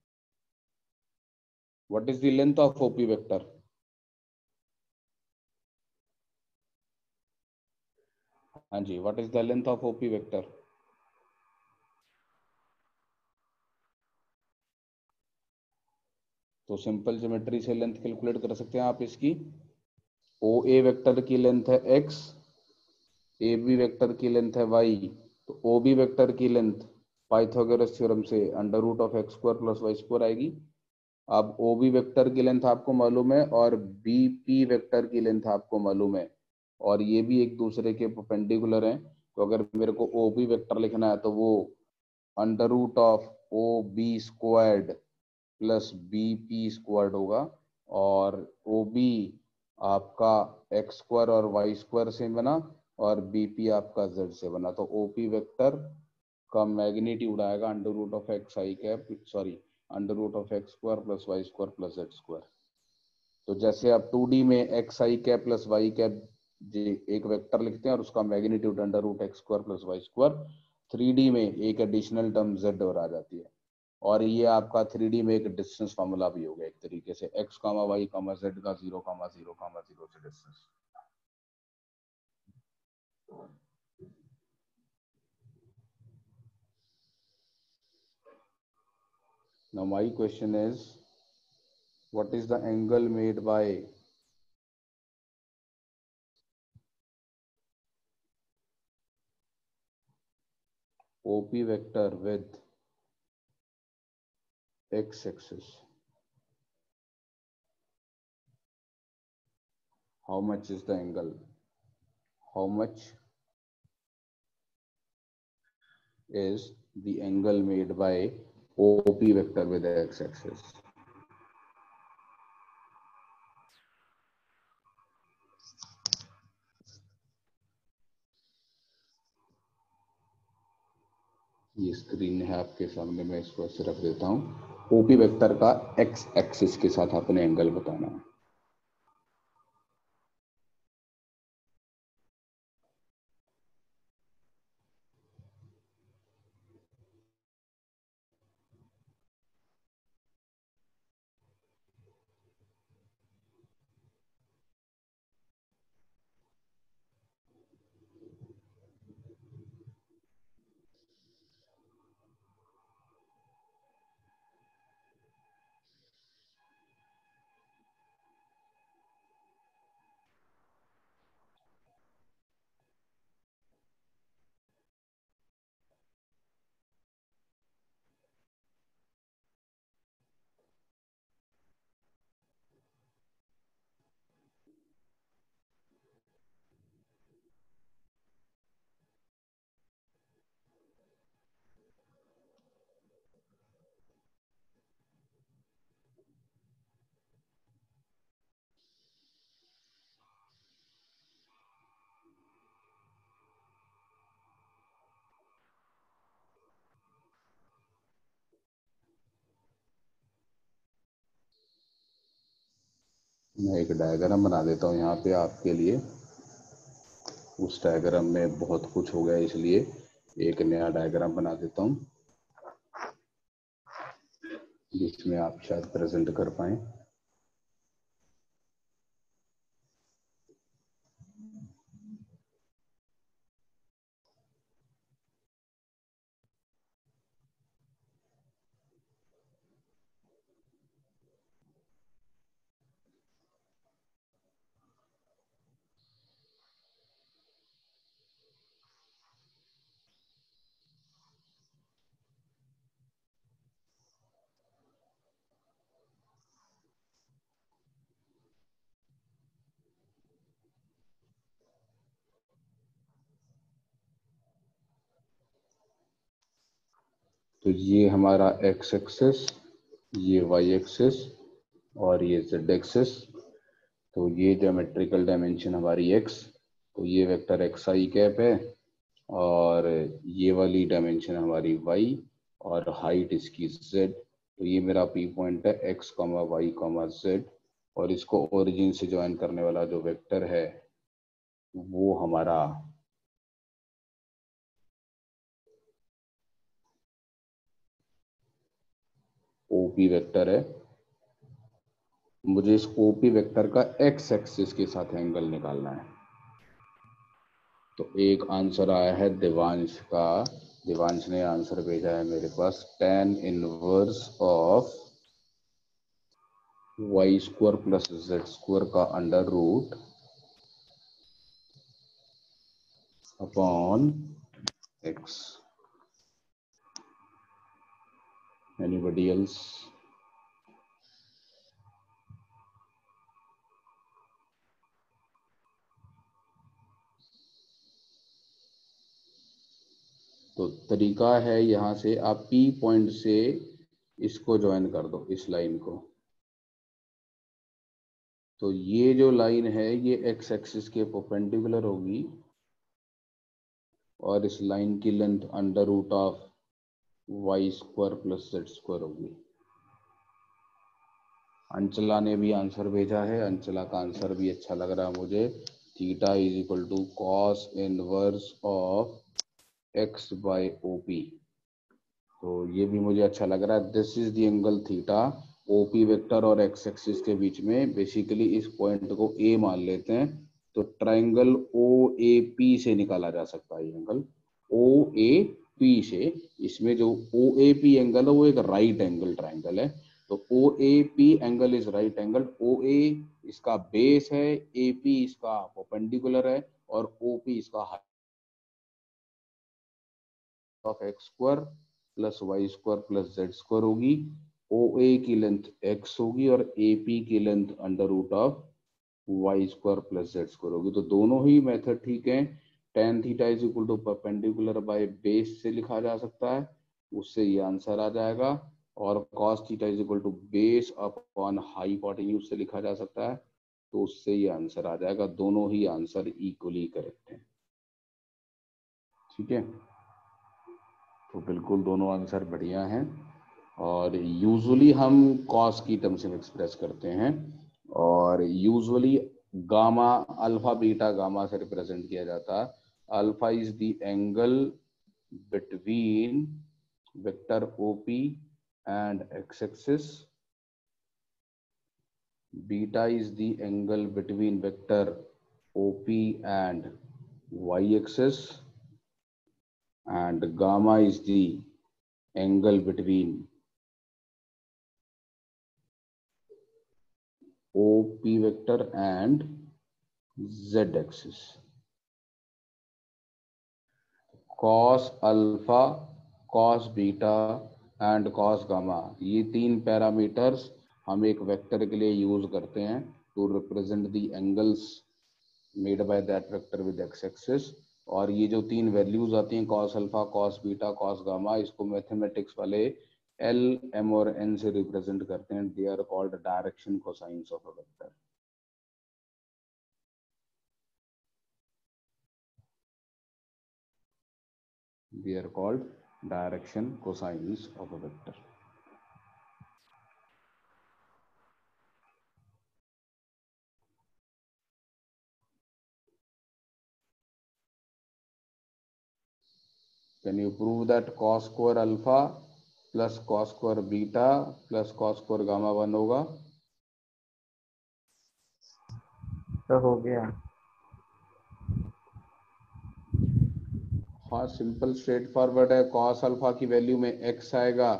What is the length of OP vector? हाँ जी, what is the length of OP vector? तो सिंपल ज्योमेट्री से लेंथ कैलकुलेट कर सकते हैं आप इसकी। OA वेक्टर की लेंथ है x, AB वेक्टर की लेंथ है y, तो OB वेक्टर की लेंथ पाइथागोरस थ्योरम से under root of x square plus Y square आएगी। अब OB वेक्टर की लेंथ आपको मालूम है और BP वेक्टर की लेंथ आपको मालूम है, और ये भी एक दूसरे के परपेंडिकुलर हैं। तो अगर मेरे को OB वेक्टर लिखना है तो वो under root of OB squared plus BP squared होगा, और OB आपका एक्स स्क्वायर और वाई स्क्वायर से बना, और BP आपका z से बना। तो OP वेक्टर का मैग्नीट्यूड आएगा under root of x i cap, sorry, under root of x square plus Y square plus Z square. तो जैसे आप 2D में x i cap plus y cap एक वेक्टर लिखते हैं और उसका magnitude under root x square plus Y square, 3D में एक एडिशनल टर्म जेड और आ जाती है। और ये आपका 3D में एक डिस्टेंस फार्मूला भी होगा एक तरीके से, एक्स कामा वाई कामा जेड का 0,0,0 से distance. Now my question is, what is the angle made by OP vector with x axis? How much is the angle? How much is the angle made by OP vector with x axis? ये screen है आपके सामने, मैं इसको ऐसे रख देता हूँ। OP वेक्टर का x एक्सिस के साथ अपने एंगल बताना है। मैं एक डायग्राम बना देता हूँ यहाँ पे आपके लिए। उस डायग्राम में बहुत कुछ हो गया, इसलिए एक नया डायग्राम बना देता हूँ जिसमें आप शायद प्रेजेंट कर पाए। तो ये हमारा एक्स एक्सिस, ये वाई एक्सिस और ये जेड एक्सिस। तो ये ज्योमेट्रिकल डायमेंशन हमारी एक्स, तो ये वेक्टर एक्स आई कैप है, और ये वाली डायमेंशन हमारी वाई, और हाइट इसकी जेड। तो ये मेरा पी पॉइंट है x comma y comma z, और इसको ओरिजिन से ज्वाइन करने वाला जो वेक्टर है वो हमारा ओपी वेक्टर है। मुझे इस ओपी वेक्टर का एक्स एक्सिस के साथ एंगल निकालना है। तो एक आंसर आया है देवांश का। देवांश ने आंसर भेजा है मेरे पास, tan inverse of Y square plus Z square का under root upon X. Anybody else? तो तरीका है, यहाँ से आप P पॉइंट से इसको ज्वाइन कर दो, इस लाइन को। तो ये जो लाइन है ये एक्स एक्सिस के परपेंडिकुलर होगी, और इस लाइन की length under root of Y square plus Z square होगी। अंचला ने भी आंसर भेजा है, अंचला का आंसर भी अच्छा लग रहा है मुझे। Theta is equal to cos inverse of x by OP. तो ये भी मुझे अच्छा लग रहा है। This is the angle theta OP vector और एक्स एक्सिस के बीच में। बेसिकली इस पॉइंट को ए मान लेते हैं, तो ट्राइंगल ओ ए पी से निकाला जा सकता है ये एंगल ओ ए पी से। इसमें जो ओ ए पी एंगल है वो एक राइट एंगल ट्राइंगल है। तो O A P angle is right angle. O A इसका बेस है, ए पी इसका परपेंडिकुलर है, और ओ पी इसका height of x square plus Y square plus Z square होगी। ओ ए की लेंथ एक्स होगी और ए पी की length under root of Y square plus Z square होगी। तो दोनों ही मेथड ठीक है। Tan theta is equal to perpendicular by base से लिखा जा सकता है, उससे ये आंसर आ जाएगा। और cos theta is equal to base upon hypotenuse से लिखा जा सकता है, तो उससे ये आंसर आ जाएगा। दोनों ही आंसर इक्वली करेक्ट है। ठीक है, तो बिल्कुल दोनों आंसर बढ़िया हैं। और यूजुअली हम कॉस की टर्म्स में एक्सप्रेस करते हैं, और usually gamma alpha beta gamma से रिप्रेजेंट किया जाता है। Alpha is the angle between vector OP and x axis, beta is the angle between vector OP and y axis, and gamma is the angle between OP vector and Z axis. Cos alpha, cos beta and cos gamma, ये तीन parameters हम एक vector के लिए use करते हैं to represent the angles made by that vector with x axis. और ये जो तीन वैल्यूज आती हैं cos alpha, cos beta, cos gamma, इसको मैथमेटिक्स वाले एल, एम और एन से रिप्रेजेंट करते हैं। They are called direction cosines of a vector. They are called direction cosines of a vector. Can you prove that cos square alpha plus cos square beta plus cos square gamma 1 होगा? तो हो गया। हाँ, simple straight forward है। Cos alpha की value में x आएगा,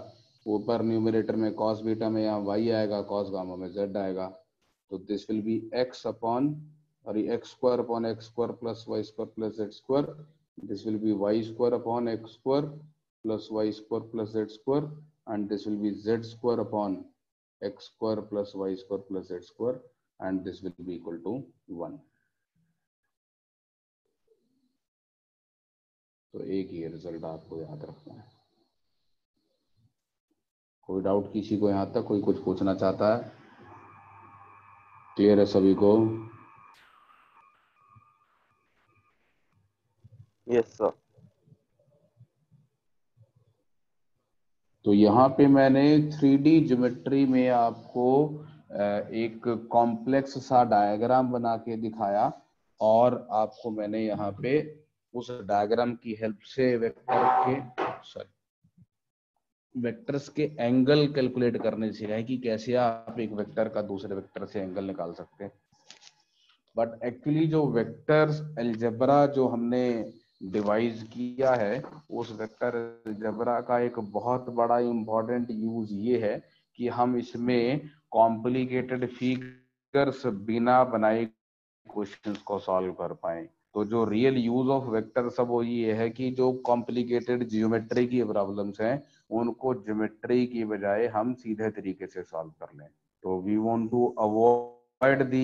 ऊपर न्यूमरेटर में कॉस बीटा में यहाँ y आएगा, कॉस गामा में z आएगा। तो this will be x upon x square upon x square plus y square plus z square. This will be y square upon x square plus y square plus z square, and this will be z square upon x square plus y square plus z square, and this will be equal to 1। तो एक ही result आपको याद रखना है। कोई doubt किसी को यहाँ तक? कोई कुछ पूछना चाहता है? क्लियर है सभी को? Yes sir. तो यहाँ पे मैंने 3D ज्योमेट्री में आपको एक कॉम्प्लेक्स सा डायग्राम बना के दिखाया, और आपको मैंने यहाँ पे उस डायग्राम की हेल्प से वेक्टर्स के एंगल कैलकुलेट करने सिखाया कि कैसे आप एक वेक्टर का दूसरे वेक्टर से एंगल निकाल सकते हैं। बट एक्चुअली जो वेक्टर्स अलजेब्रा जो हमने डिवाइस किया है, उस वेक्टर अलजेब्रा का एक बहुत बड़ा इंपॉर्टेंट यूज ये है कि हम इसमें कॉम्प्लिकेटेड फिगर्स बिना बनाए क्वेश्चंस को सॉल्व कर पाए। तो जो रियल यूज ऑफ वेक्टर सब वो ये है कि जो कॉम्प्लिकेटेड जियोमेट्री की प्रॉब्लम्स हैं उनको ज्योमेट्री की बजाय हम सीधे तरीके से सॉल्व कर लें। तो we want to avoid the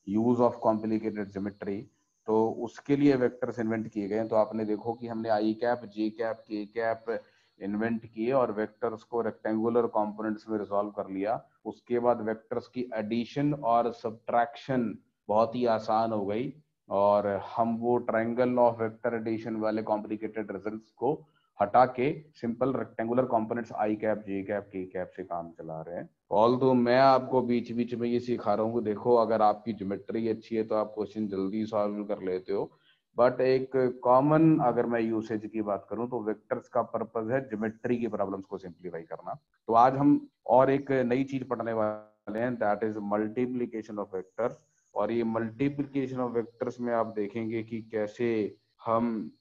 use of complicated geometry, तो उसके लिए वेक्टर्स इन्वेंट किए गए। तो आपने देखो कि हमने आई कैप, जे कैप, के कैप इन्वेंट किए और वेक्टर्स को रेक्टेंगुलर कंपोनेंट्स में रिजॉल्व कर लिया। उसके बाद वेक्टर्स की एडिशन और सब्ट्रैक्शन बहुत ही आसान हो गई, और हम वो ट्रायंगल ऑफ वेक्टर एडिशन वाले कॉम्प्लिकेटेड रिजल्ट्स को हटा के सिंपल रेक्टेंगुलर कंपोनेंट्स आई कैप, जे कैप, के कैप से काम चला रहे हैं। ऑल तो मैं आपको बीच बीच में ये सिखा रहा हूँ, देखो अगर आपकी ज्योमेट्री अच्छी है तो आप क्वेश्चन जल्दी सॉल्व कर लेते हो। बट एक कॉमन अगर मैं यूसेज की बात करूं तो वेक्टर्स का पर्पस है ज्योमेट्री की प्रॉब्लम्स को सिंप्लीफाई करना। तो आज हम और एक नई चीज पढ़ने वाले हैं, that is multiplication of vectors. और ये मल्टीप्लीकेशन ऑफ वेक्टर्स में आप देखेंगे कि कैसे हम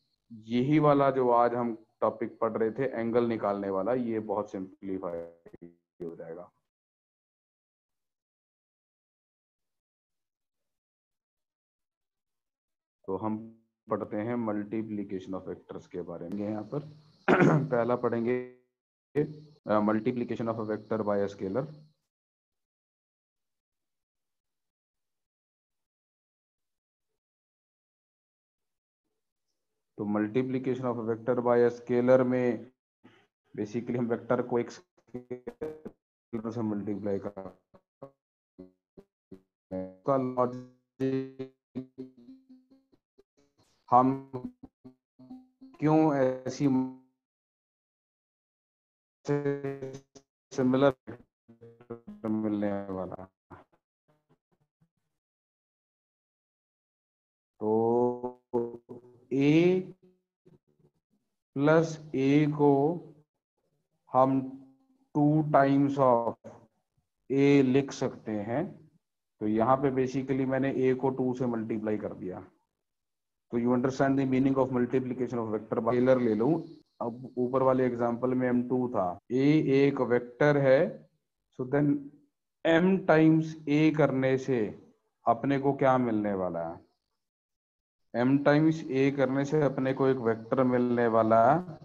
यही वाला जो आज हम टॉपिक पढ़ रहे थे एंगल निकालने वाला, ये बहुत सिंप्लीफाई हो जाएगा। तो हम पढ़ते हैं मल्टीप्लीकेशन ऑफ वेक्टर्स के बारे में। यहाँ पर पहला पढ़ेंगे multiplication of a vector by a scalar. तो multiplication of a vector by a scalar में बेसिकली हम वेक्टर को एक स्केलर से मल्टीप्लाई का लॉजिक हम क्यों ऐसी सिमिलर मिलने वाला। तो a प्लस a को हम 2 टाइम्स ऑफ a लिख सकते हैं। तो यहाँ पे बेसिकली मैंने a को 2 से मल्टीप्लाई कर दिया। तो you understand the meaning of multiplication of vector. Scalar ले लूं, अब ऊपर वाले एग्जांपल में m2 था, a एक वेक्टर है, so then m times a करने से अपने को क्या मिलने वाला है? m टाइम्स a करने से अपने को एक वेक्टर मिलने वाला है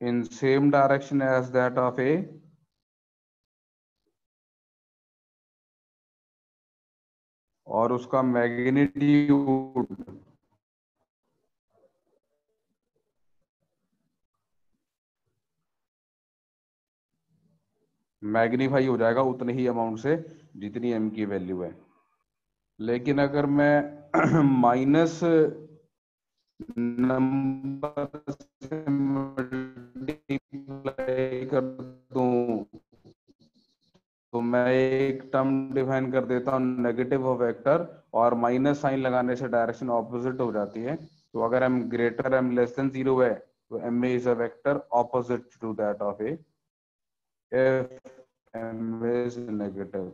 in same direction as that of a, और उसका मैग्नीट्यूड मैग्नीफाई हो जाएगा उतने ही अमाउंट से जितनी m की वैल्यू है। लेकिन अगर मैं माइनस नंबर से मल्टीप्लाई कर दूं तो मैं एक टर्म डिफाइन कर देता हूं नेगेटिव ऑफ वेक्टर, और माइनस साइन लगाने से डायरेक्शन ऑपोजिट हो जाती है। तो अगर m greater m less than 0 है तो ma is a vector opposite to that of a if m is negative.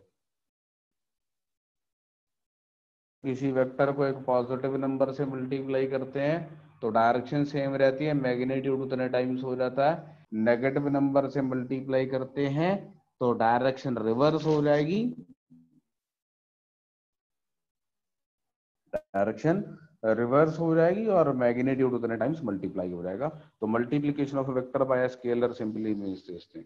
किसी वेक्टर को एक पॉजिटिव नंबर से मल्टीप्लाई करते हैं तो डायरेक्शन सेम रहती है, मैग्नीट्यूड उतने टाइम्स हो जाता है। नेगेटिव नंबर से मल्टीप्लाई करते हैं तो डायरेक्शन रिवर्स हो जाएगी, डायरेक्शन रिवर्स हो जाएगी और मैग्नीट्यूड उतने टाइम्स मल्टीप्लाई हो जाएगा। तो multiplication of vector by scalar simply means this thing.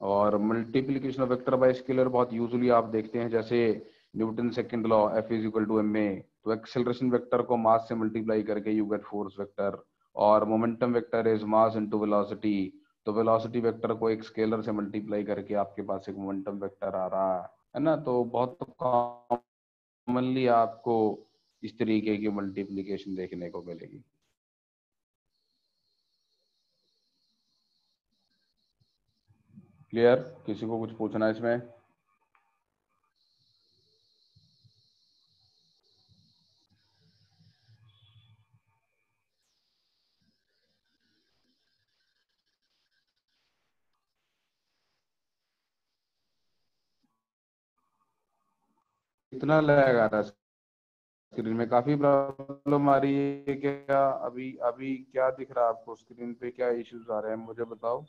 और multiplication of vector by scalar बहुत यूजुअली आप देखते हैं, जैसे Newton second law F is equal to ma, तो एक्सेलरेशन वेक्टर को मास से मल्टीप्लाई करके यू गेट फोर्स वेक्टर। और momentum vector is mass into velocity, तो वेलोसिटी वेक्टर को एक स्केलर से मल्टीप्लाई करके आपके पास एक मोमेंटम वेक्टर आ रहा है ना। तो बहुत कॉमनली आपको इस तरीके की मल्टीप्लिकेशन देखने को मिलेगी। क्लियर? किसी को कुछ पूछना है इसमें? कितना लैग आ रहा है स्क्रीन में? काफी प्रॉब्लम आ रही है क्या? अभी अभी क्या दिख रहा है आपको स्क्रीन पे? क्या इश्यूज आ रहे हैं मुझे बताओ।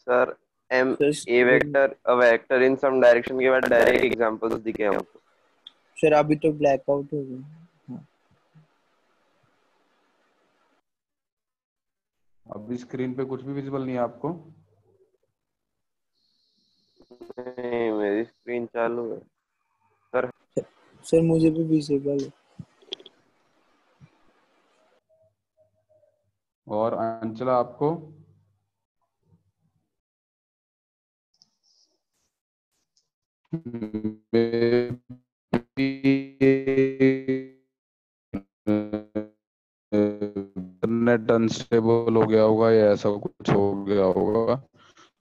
Sir M sir A vector a vector in some direction के बाद डायरेक्ट एग्जांपल्स दिखे हमको। सर अभी तो ब्लैकआउट हो गया। हाँ। अभी स्क्रीन पे कुछ भी विजिबल नहीं है आपको? नहीं, मेरी स्क्रीन चालू है सर। सर मुझे भी विजिबल है। और अंचला आपको? इंटरनेट अनस्टेबल हो गया होगा या ऐसा कुछ हो गया होगा।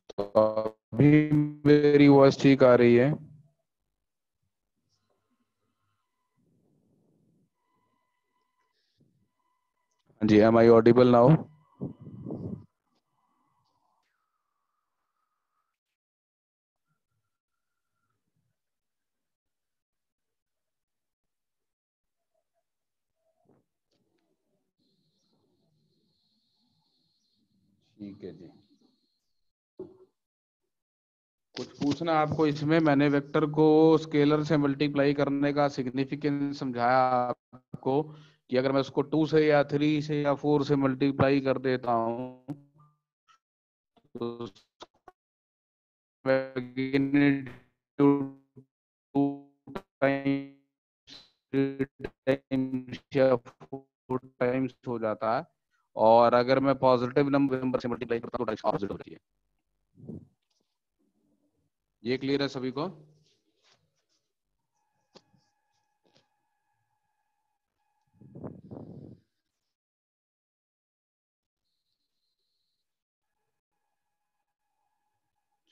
तो अभी मेरी वॉइस ठीक आ रही है? हाँ जी, एम आई ऑडिबल नाउ? ठीक है जी। कुछ पूछना आपको इसमें? मैंने वेक्टर को स्केलर से मल्टीप्लाई करने का सिग्निफिकेंस समझाया आपको कि अगर मैं उसको 2 से या 3 से या 4 से मल्टीप्लाई कर देता हूँ तो टाइम्स हो जाता है। और अगर मैं पॉजिटिव नंबर से मल्टीप्लाई करता हूँ तो ऑपोजिट हो जाती है। ये क्लियर है सभी को?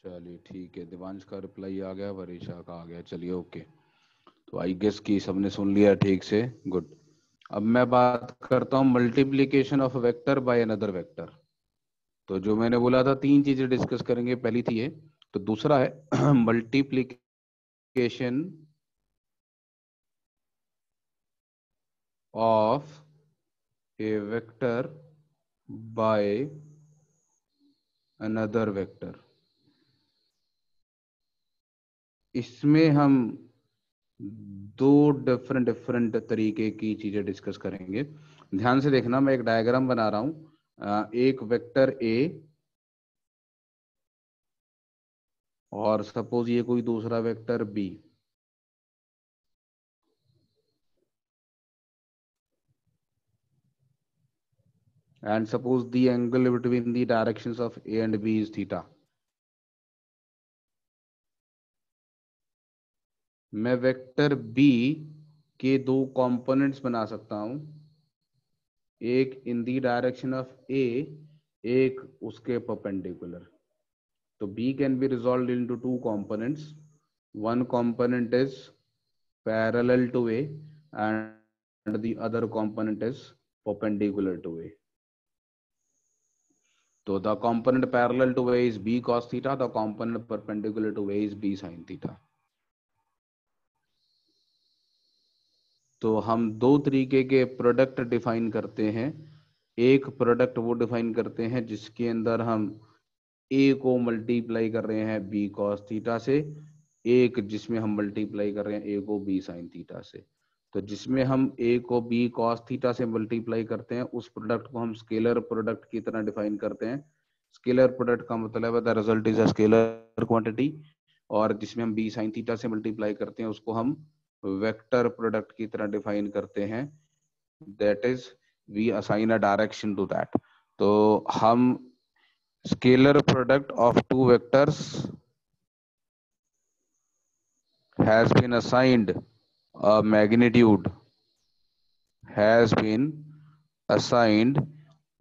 चलिए ठीक है, दिवांश का रिप्लाई आ गया, वरीशा का आ गया। चलिए ओके, तो आई गेस कि सबने सुन लिया ठीक से। गुड। अब मैं बात करता हूँ multiplication of vector by another vector. तो जो मैंने बोला था 3 चीजें डिस्कस करेंगे, पहली थी ये, तो दूसरा है multiplication of A vector by another vector. इसमें हम 2 डिफरेंट तरीके की चीजें डिस्कस करेंगे। ध्यान से देखना, मैं एक डायग्राम बना रहा हूं। एक वेक्टर ए और सपोज ये कोई दूसरा vector B. And suppose the angle between the directions of A and B is theta. मैं वेक्टर B के 2 कंपोनेंट्स बना सकता हूं, एक इन दी डायरेक्शन ऑफ A, एक उसके परपेंडिकुलर। तो B can be resolved into 2 components. One component is parallel to A, and the other component is perpendicular to A. So the component parallel to A is B cos theta, the component perpendicular to A is B sin theta. तो हम दो तरीके के product define करते हैं। एक product वो define करते हैं जिसके अंदर हम ए को मल्टीप्लाई कर रहे हैं बी कॉस थीटा से, एक जिसमें हम मल्टीप्लाई कर रहे हैं ए को बी साइन थीटा से। तो जिसमें हम ए को बी कॉस थीटा से मल्टीप्लाई करते हैं उस प्रोडक्ट को हम स्केलर प्रोडक्ट की तरह डिफाइन करते हैं। स्केलर प्रोडक्ट का मतलब है the result is a scalar quantity, और जिसमें हम बी साइन थीटा से मल्टीप्लाई करते हैं उसको हम वेक्टर प्रोडक्ट की तरह डिफाइन करते हैं। That is we assign a direction to that. तो हम scalar product of two vectors has been assigned a magnitude, has been assigned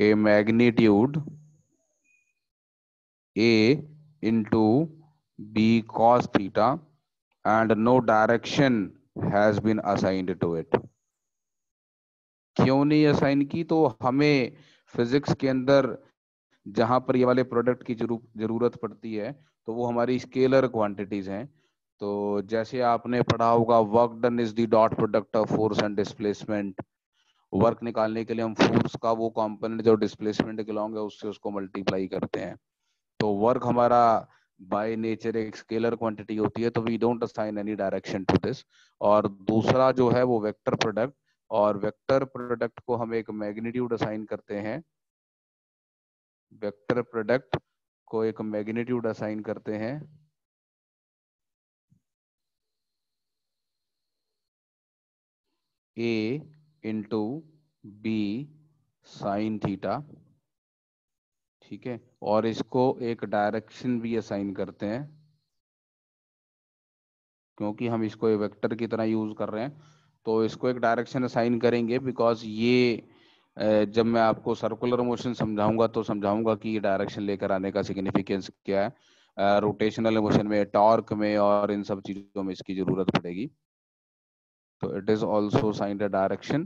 a magnitude A into B cos theta and no direction has been assigned to it. क्यों नहीं assign की? तो हमें physics के अंदर जहां पर ये वाले प्रोडक्ट की जरूरत पड़ती है तो वो हमारी स्केलर क्वांटिटीज हैं। तो जैसे आपने पढ़ा होगा work done is the dot product of force and displacement. Work निकालने के लिए हम फोर्स का वो कंपोनेंट जो डिस्प्लेसमेंट के अलॉन्ग है उससे उसको मल्टीप्लाई करते हैं। तो वर्क हमारा बाय नेचर एक स्केलर क्वांटिटी होती है, तो we don't assign any direction to this. और दूसरा जो है वो वेक्टर प्रोडक्ट, और वेक्टर प्रोडक्ट को हम एक मैग्नीट्यूड असाइन करते हैं। वेक्टर प्रोडक्ट को एक मैग्नीट्यूड असाइन करते हैं A into B sine theta, ठीक है, और इसको एक डायरेक्शन भी असाइन करते हैं क्योंकि हम इसको एक वेक्टर की तरह यूज कर रहे हैं। तो इसको एक डायरेक्शन असाइन करेंगे बिकॉज ये जब मैं आपको सर्कुलर मोशन समझाऊंगा तो समझाऊंगा कि ये डायरेक्शन लेकर आने का सिग्निफिकेंस क्या है। रोटेशनल मोशन में, टॉर्क में और इन सब चीजों में इसकी जरूरत पड़ेगी। तो it is also signed a direction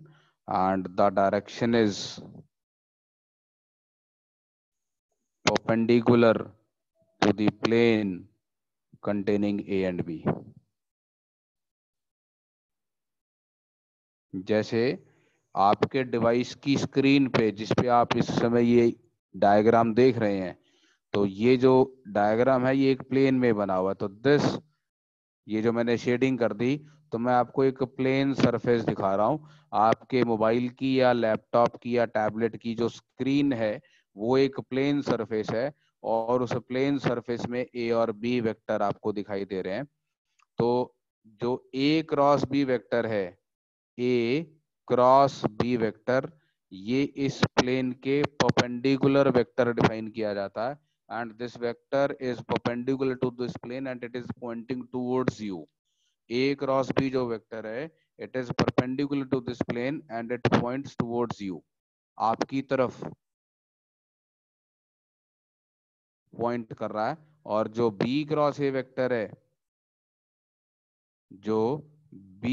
and the direction is perpendicular to the plane containing A and B। जैसे आपके डिवाइस की स्क्रीन पे जिस पे आप इस समय ये डायग्राम देख रहे हैं, तो ये जो डायग्राम है ये एक प्लेन में बना हुआ है। तो दिस, ये जो मैंने शेडिंग कर दी, तो मैं आपको एक प्लेन सरफेस दिखा रहा हूं। आपके मोबाइल की या लैपटॉप की या टैबलेट की जो स्क्रीन है वो एक प्लेन सरफेस है, और उस प्लेन सरफेस में ए और बी वेक्टर आपको दिखाई दे रहे हैं। तो जो ए क्रॉस बी वेक्टर है, ए क्रॉस बी वेक्टर, ये इस प्लेन के परपेंडिकुलर वेक्टर डिफाइन किया जाता है, and this vector is perpendicular to this plane and it is pointing towards you। A cross B जो वेक्टर है, it is perpendicular to this plane and it points towards you, आपकी तरफ point कर रहा है। और जो B क्रॉस A वेक्टर है, जो B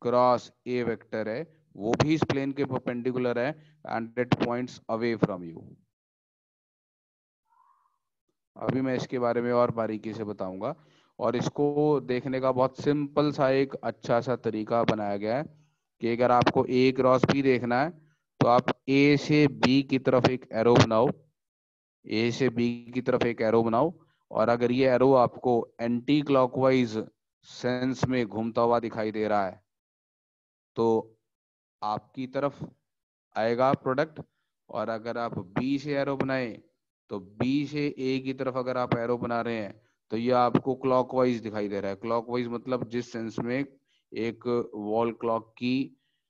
क्रॉस A वेक्टर है, वो भी इस प्लेन के परपेंडिकुलर है and it points away from you। अभी मैं इसके बारे में और बारीकी से बताऊंगा, और इसको देखने का बहुत सिंपल सा एक अच्छा सा तरीका बनाया गया है कि अगर आपको ए क्रॉस बी देखना है तो आप ए से बी की तरफ एक एरो बनाओ, ए से बी की तरफ एक एरो बनाओ, और अगर ये एरो आपको एंटी क्लॉकवाइज सेंस में घूमता हुआ दिखाई दे रहा है तो आपकी तरफ आएगा प्रोडक्ट। और अगर आप बी से एरो बनाए तो बी से ए की तरफ अगर आप एरो बना रहे हैं तो ये आपको क्लॉकवाइज दिखाई दे रहा है। क्लॉकवाइज मतलब जिस सेंस में एक वॉल क्लॉक की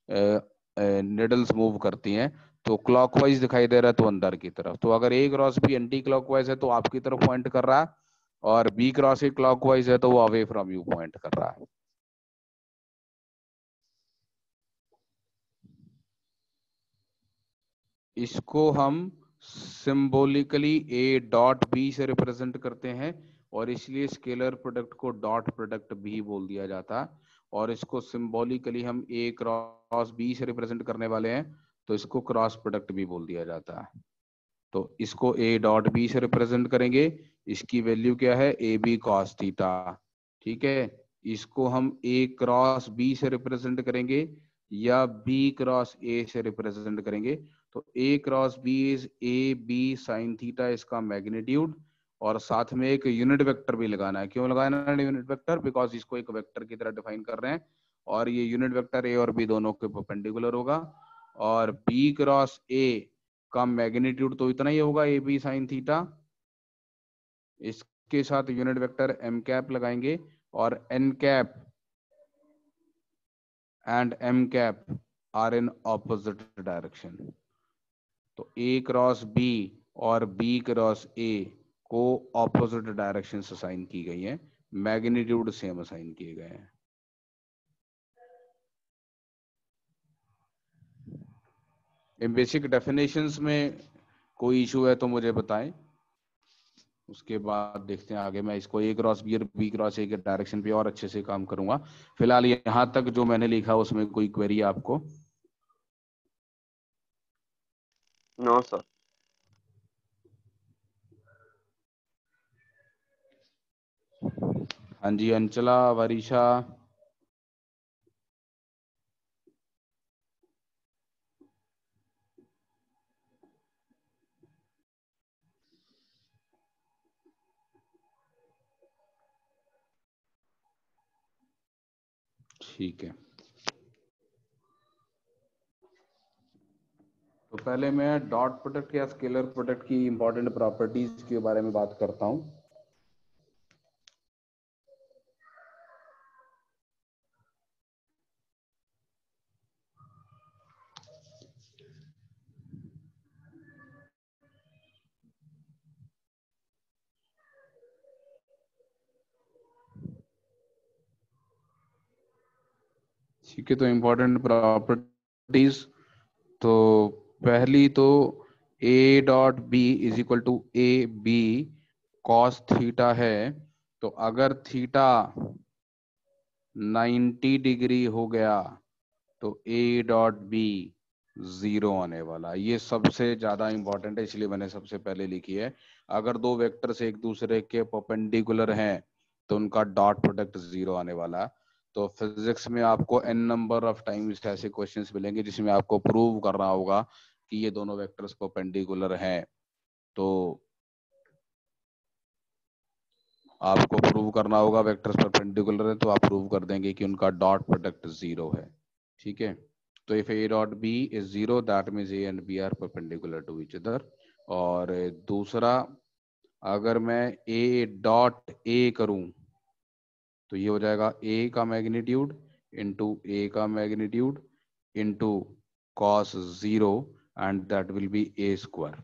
निडल्स मूव करती हैं, तो क्लॉकवाइज दिखाई दे रहा है तो अंदर की तरफ। तो अगर A cross B anti clockwise है तो आपकी तरफ पॉइंट कर रहा है, और बी क्रॉस ए क्लॉकवाइज है तो वो अवे फ्रॉम यू पॉइंट कर रहा है। इसको हम सिंबॉलिकली ए डॉट बी से रिप्रेजेंट करते हैं, और इसलिए scalar product co dot product भी बोल दिया जाता है। और इसको सिंबॉलिकली हम ए क्रॉस बी से रिप्रेजेंट करने वाले हैं, तो इसको क्रॉस प्रोडक्ट भी बोल दिया जाता है। तो इसको ए डॉट बी से रिप्रेजेंट करेंगे, इसकी वैल्यू क्या है, ए बी कॉस थीटा। ठीक है, इसको हम ए क्रॉस बी से रिप्रेजेंट करेंगे या बी क्रॉस ए से रिप्रेजेंट करेंगे। तो A cross B is A B sine theta, इसका मैग्नीट्यूड, और साथ में एक यूनिट वेक्टर भी लगाना है। क्यों लगाना है यूनिट वेक्टर, बिकॉज इसको एक वेक्टर की तरह डिफाइन कर रहे हैं, और ये यूनिट वेक्टर ए और बी दोनों के परपेंडिकुलर होगा। और बी क्रॉस ए का मैग्नीट्यूड तो इतना ही होगा, ए बी साइन थीटा। इसके साथ यूनिट वेक्टर एम कैप लगाएंगे, और N cap and M cap are in opposite direction. तो ए क्रॉस बी और बी क्रॉस ए को ऑपोजिट डायरेक्शन असाइन की गई है, मैग्नीट्यूड सेम असाइन किए गए हैं। इन बेसिक डेफिनेशंस में कोई इशू है तो मुझे बताएं, उसके बाद देखते हैं आगे। मैं इसको ए क्रॉस बी और बी क्रॉस ए के डायरेक्शन पे और अच्छे से काम करूंगा। फिलहाल यहाँ तक जो मैंने लिखा उसमें कोई क्वेरी आपको? No sir. हाँ जी, अंचला, वरीशा। ठीक है, तो पहले मैं डॉट प्रोडक्ट या स्केलर प्रोडक्ट की इंपॉर्टेंट प्रॉपर्टीज के बारे में बात करता हूं। ठीक है, तो इंपॉर्टेंट प्रॉपर्टीज, तो पहली तो A dot B is equal to A B cos theta है। तो अगर थीटा 90 डिग्री हो गया तो ए डॉट बी 0 आने वाला। ये सबसे ज्यादा इंपॉर्टेंट है, इसलिए मैंने सबसे पहले लिखी है। अगर दो वेक्टर्स एक दूसरे के परपेंडिकुलर हैं तो उनका डॉट प्रोडक्ट 0 आने वाला। तो फिजिक्स में आपको n नंबर ऑफ टाइम्स ऐसे क्वेश्चंस मिलेंगे जिसमें आपको प्रूव करना होगा कि ये दोनों वेक्टर्स परपेंडिकुलर हैं। तो आपको प्रूव करना होगा वेक्टर्स परपेंडिकुलर है, तो आप प्रूव कर देंगे कि उनका डॉट प्रोडक्ट 0 है। ठीक है, तो if A dot B is 0 that means A and B are perpendicular to each other. और दूसरा, अगर मैं ए डॉट ए करूं तो ये हो जाएगा ए का मैग्नीट्यूड इंटू ए का magnitude into cos 0 and that will be A square.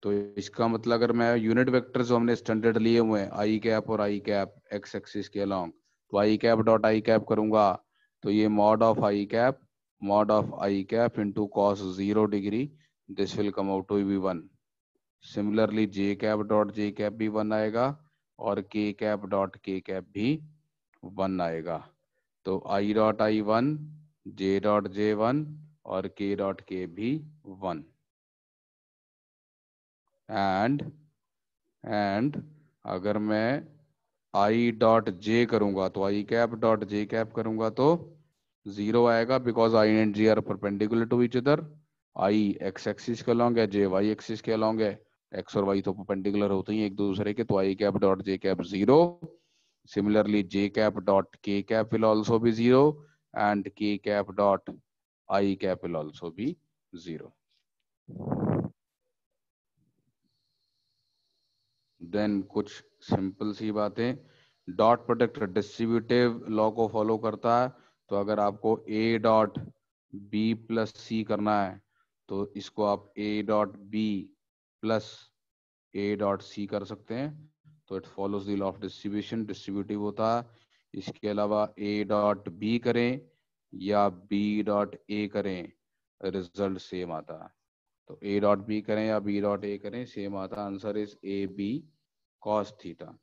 तो इसका मतलब अगर मैं यूनिट वेक्टर जो हमने स्टैंडर्ड लिए हुए हैं आई कैप और आई कैप एक्स एक्सिस के अलोंग, तो I cap dot I cap करूंगा तो ये mod of I cap into cos 0 degree, this will come out to be 1। Similarly J cap dot J cap भी 1 आएगा और के कैप डॉट के कैप भी 1 आएगा। तो I dot I 1, J dot J 1 और के डॉट के भी 1। एंड अगर मैं आई डॉट जे करूंगा तो I cap dot J cap करूंगा तो 0 आएगा, because I and J are perpendicular to each other. I X axis के अलोंग है, जे वाई एक्सिस के अलोंग है। एक्स और वाई तो परपेंडिकुलर होते ही एक दूसरे के, तो I cap dot J cap 0। Similarly J cap dot K cap will also be 0 and K cap dot I cap will also be 0। Then कुछ सिंपल सी बातें, डॉट प्रोडक्ट डिस्ट्रीब्यूटिव लॉ को फॉलो करता है। तो अगर आपको A dot B plus C करना है तो इसको आप A dot B plus A dot C कर सकते हैं, तो it follows the law of distribution, distributive होता है। इसके अलावा ए डॉट बी करें या बी डॉट ए करें, रिजल्ट सेम आता है। तो ए डॉट बी करें या बी डॉट ए करें, सेम आता है। Answer is A B cos theta.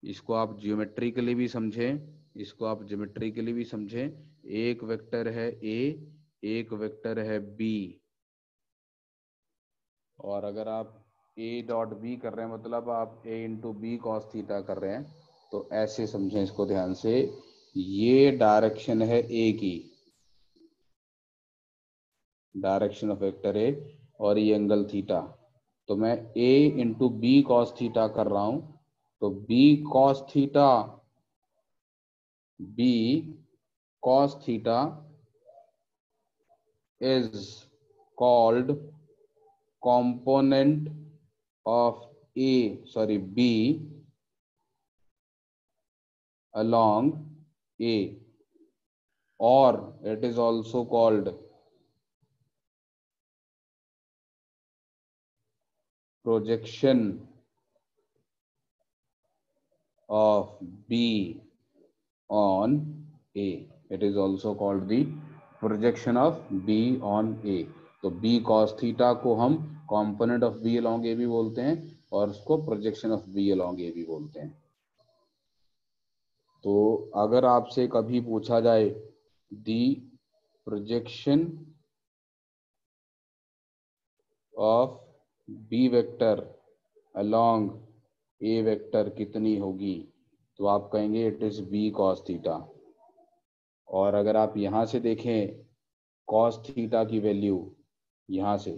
इसको आप जियोमेट्रिकली भी समझें, इसको आप ज्योमेट्रिकली भी समझें। एक वेक्टर है ए, एक वेक्टर है बी, और अगर आप ए डॉट बी कर रहे हैं मतलब आप ए इंटू बी कॉस थीटा कर रहे हैं, तो ऐसे समझें इसको ध्यान से। ये डायरेक्शन है ए की, डायरेक्शन ऑफ वेक्टर ए, और ये एंगल थीटा। तो मैं A into B cos theta कर रहा हूं, तो B cos theta, B cos theta is called component of B along A, or it is also called projection of B on A. It is also called the projection of B on A. तो B cos theta को हम component of B along A भी बोलते हैं, और उसको projection of B along A भी बोलते हैं। तो अगर आपसे कभी पूछा जाए the projection of B vector along A vector कितनी होगी, तो आप कहेंगे it is B cos theta. और अगर आप यहां से देखें cos थीटा की वैल्यू, यहां से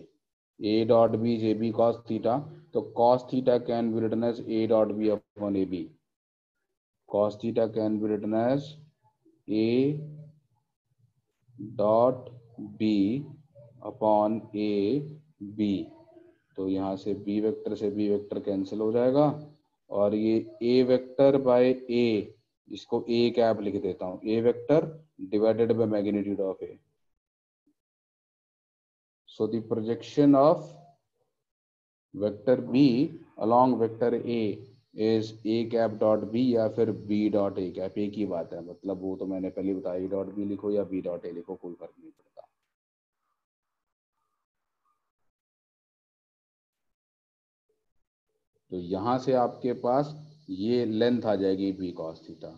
A डॉट बी जे बी cos थीटा, तो cos theta can be written as A dot B upon A B. cos theta can be written as A dot B upon A B. तो यहाँ से B vector से B vector cancel हो जाएगा, और ये ए vector by ए, इसको A cap लिख देता हूँ, A vector divided by magnitude of A. So the projection of vector B along vector A is A cap dot B या फिर बी डॉट ए कैप, एक ही बात है। मतलब वो तो मैंने पहले बताया, ए डॉट बी लिखो या बी डॉट ए लिखो, कोई फर्क नहीं पड़ता। तो यहां से आपके पास ये लेंथ आ जाएगी b cos theta.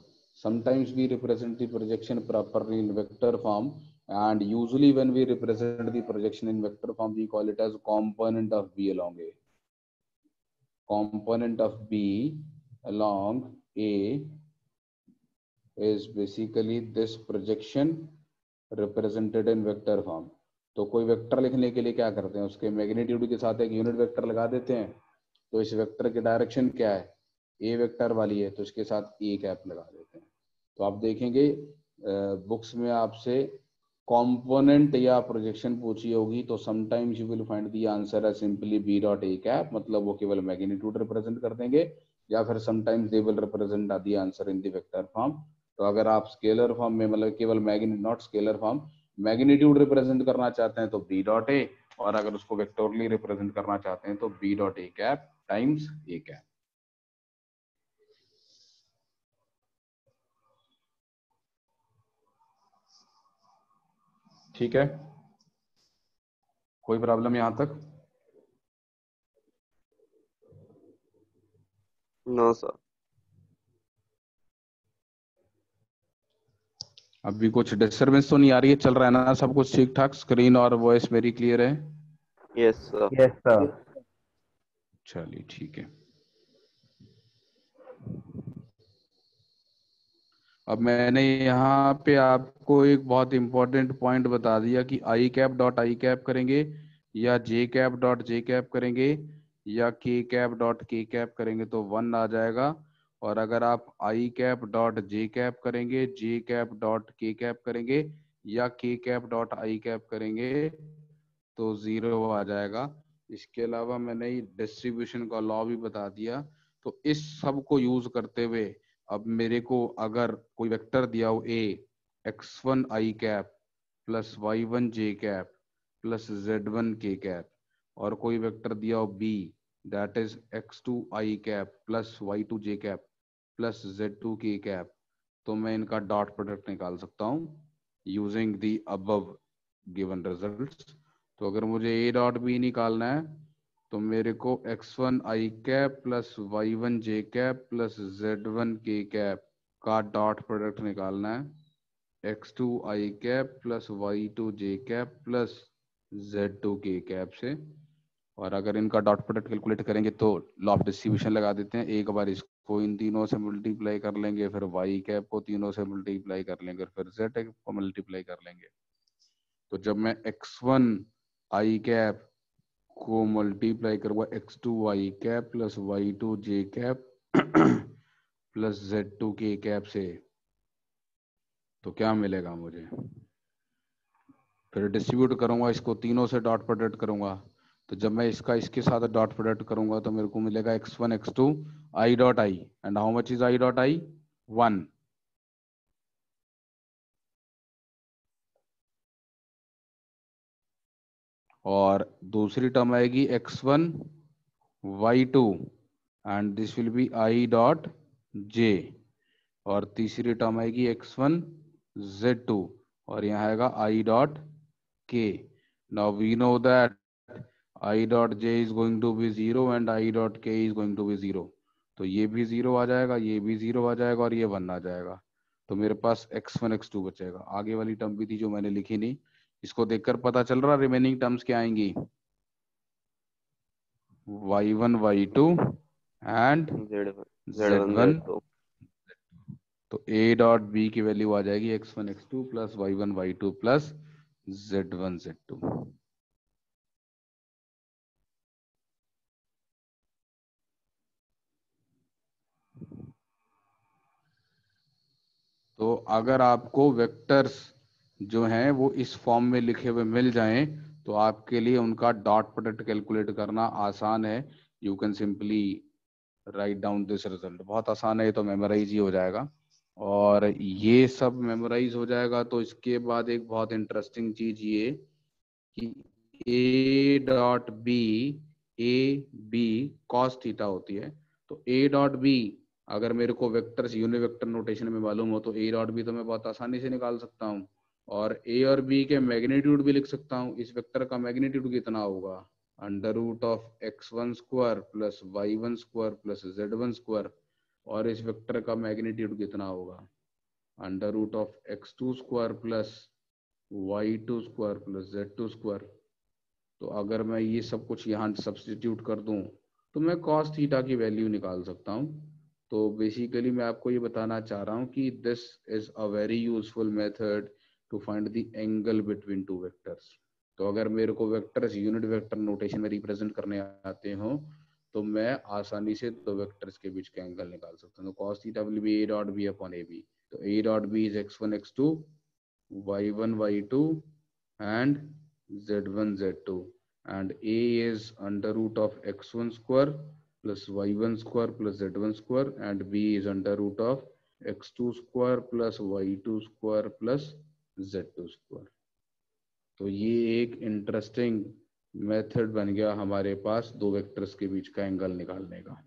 Sometimes we represent the projection properly in vector form, and usually when we represent the projection in vector form we call it as component of b along a. Component of b along a is basically this projection represented in vector form. तो कोई vector लिखने के लिए क्या करते हैं, उसके magnitude के साथ एक यूनिट वेक्टर लगा देते हैं। तो इस वेक्टर की डायरेक्शन क्या है, ए वेक्टर वाली है, तो इसके साथ ए कैप लगा देते हैं। तो आप देखेंगे बुक्स में आपसे कंपोनेंट या प्रोजेक्शन पूछी होगी, तो sometimes you will find the answer as simply B dot A cap, मतलब वो केवल मैग्नीट्यूड रिप्रेजेंट कर देंगे, या फिर sometimes they will represent the answer in the vector form. तो अगर आप स्केलर फॉर्म में, मतलब केवल not scalar form, magnitude represent करना चाहते हैं तो बी डॉट ए, और अगर उसको वेक्टोरली रिप्रेजेंट करना चाहते हैं तो B dot A cap times A cap. ठीक है, कोई प्रॉब्लम यहां तक? No sir. अभी कुछ डिस्टर्बेंस तो नहीं आ रही है, चल रहा है ना सब कुछ ठीक ठाक? स्क्रीन और वॉइस मेरी क्लियर है? Yes sir. Yes sir. चलिए ठीक है। अब मैंने यहाँ पे आपको एक बहुत इंपॉर्टेंट पॉइंट बता दिया कि आई कैप डॉट आई कैप करेंगे, या जे कैप डॉट जे कैप करेंगे, या के कैप डॉट के कैप करेंगे तो 1 आ जाएगा। और अगर आप आई कैप डॉट जे कैप करेंगे, जे कैप डॉट के कैप करेंगे, या के कैप डॉट आई कैप करेंगे तो 0 आ जाएगा। इसके अलावा मैंने डिस्ट्रीब्यूशन का लॉ भी बता दिया। तो इस सब को यूज करते हुए अब मेरे को अगर कोई वेक्टर दिया हो a x1 i cap plus y1 j cap plus z1 k cap, और कोई वेक्टर दिया हो b that is x2 i cap plus y2 j cap plus z2 k cap, तो मैं इनका डॉट प्रोडक्ट निकाल सकता हूँ using the above given results. तो अगर मुझे a डॉट b निकालना है तो मेरे को x1 i cap plus y1 j cap plus z1 k cap का डॉट प्रोडक्ट निकालना है x2 i cap plus y2 j cap plus z2 k cap से। और अगर इनका डॉट प्रोडक्ट कैलकुलेट करेंगे तो लॉ ऑफ डिस्ट्रीब्यूशन लगा देते हैं। एक बार इसको इन तीनों से मल्टीप्लाई कर लेंगे, फिर y कैप को तीनों से मल्टीप्लाई कर लेंगे, फिर z कैप को मल्टीप्लाई कर लेंगे। तो जब मैं x1 i कैप को मल्टीप्लाई करूंगा x2 i cap plus y2 j cap plus z2 k cap से, तो क्या मिलेगा मुझे? फिर डिस्ट्रीब्यूट करूंगा, इसको तीनों से डॉट प्रोडक्ट करूंगा। तो जब मैं इसका इसके साथ डॉट प्रोडक्ट करूंगा तो मेरे को मिलेगा x1 x2 i dot i, and how much is i dot i? 1। और दूसरी टर्म आएगी x1 y2 and this will B i dot j। और तीसरी टर्म आएगी x1 z2 और यहाँ आएगा i dot k। Now we know that i dot j is going to be 0 and i dot k is going to be 0। तो ये भी 0 आ जाएगा, ये भी 0 आ जाएगा और ये 1 आ जाएगा। तो मेरे पास x1 x2 बचेगा। आगे वाली टर्म भी थी जो मैंने लिखी नहीं, इसको देखकर पता चल रहा रिमेनिंग टर्म्स क्या आएंगी? y1 y2 and z1 Z1 तो a डॉट b की वैल्यू आ जाएगी x1 x2 plus y1 y2 plus z1 z2। तो अगर आपको वेक्टर्स जो हैं वो इस फॉर्म में लिखे हुए मिल जाएं तो आपके लिए उनका डॉट प्रोडक्ट कैलकुलेट करना आसान है। You can simply write down this result. बहुत आसान है, ये तो मेमोराइज ही हो जाएगा। और ये सब मेमोराइज हो जाएगा तो इसके बाद एक बहुत इंटरेस्टिंग चीज ये कि A dot B, A B cos theta होती है। तो ए डॉट बी अगर मेरे को वेक्टर्स यूनिवेक्टर नोटेशन में मालूम हो तो ए डॉट बी तो मैं बहुत आसानी से निकाल सकता हूँ। और ए और बी के मैग्नीट्यूड भी लिख सकता हूँ। इस वेक्टर का मैग्नीट्यूड कितना होगा? Under root of x1 square plus y1 square plus z1 square. और इस वेक्टर का मैग्नीट्यूड कितना होगा? Under root of x2 square plus y2 square plus z2 square. तो अगर मैं ये सब कुछ यहाँ सब्स्टिट्यूट कर दूं तो मैं कॉस थीटा की वैल्यू निकाल सकता हूँ। तो बेसिकली मैं आपको ये बताना चाह रहा हूँ कि this is a very useful method to find the angle between two vectors. तो अगर मेरे को वेक्टर्स यूनिट वेक्टर नोटेशन में रिप्रेजेंट करने आते हो तो मैं आसानी से दो वेक्टर्स के बीच का एंगल निकाल सकता हूँ। तो cos theta will be A dot B upon A B. तो A dot B is x1 x2 y1 y2 and z1 z2 and a is under root of x1 square plus y1 square plus z1 square and b is under root of x2 square plus y2 square plus z2 square। तो ये एक interesting method बन गया हमारे पास दो vectors के बीच का angle निकालने का।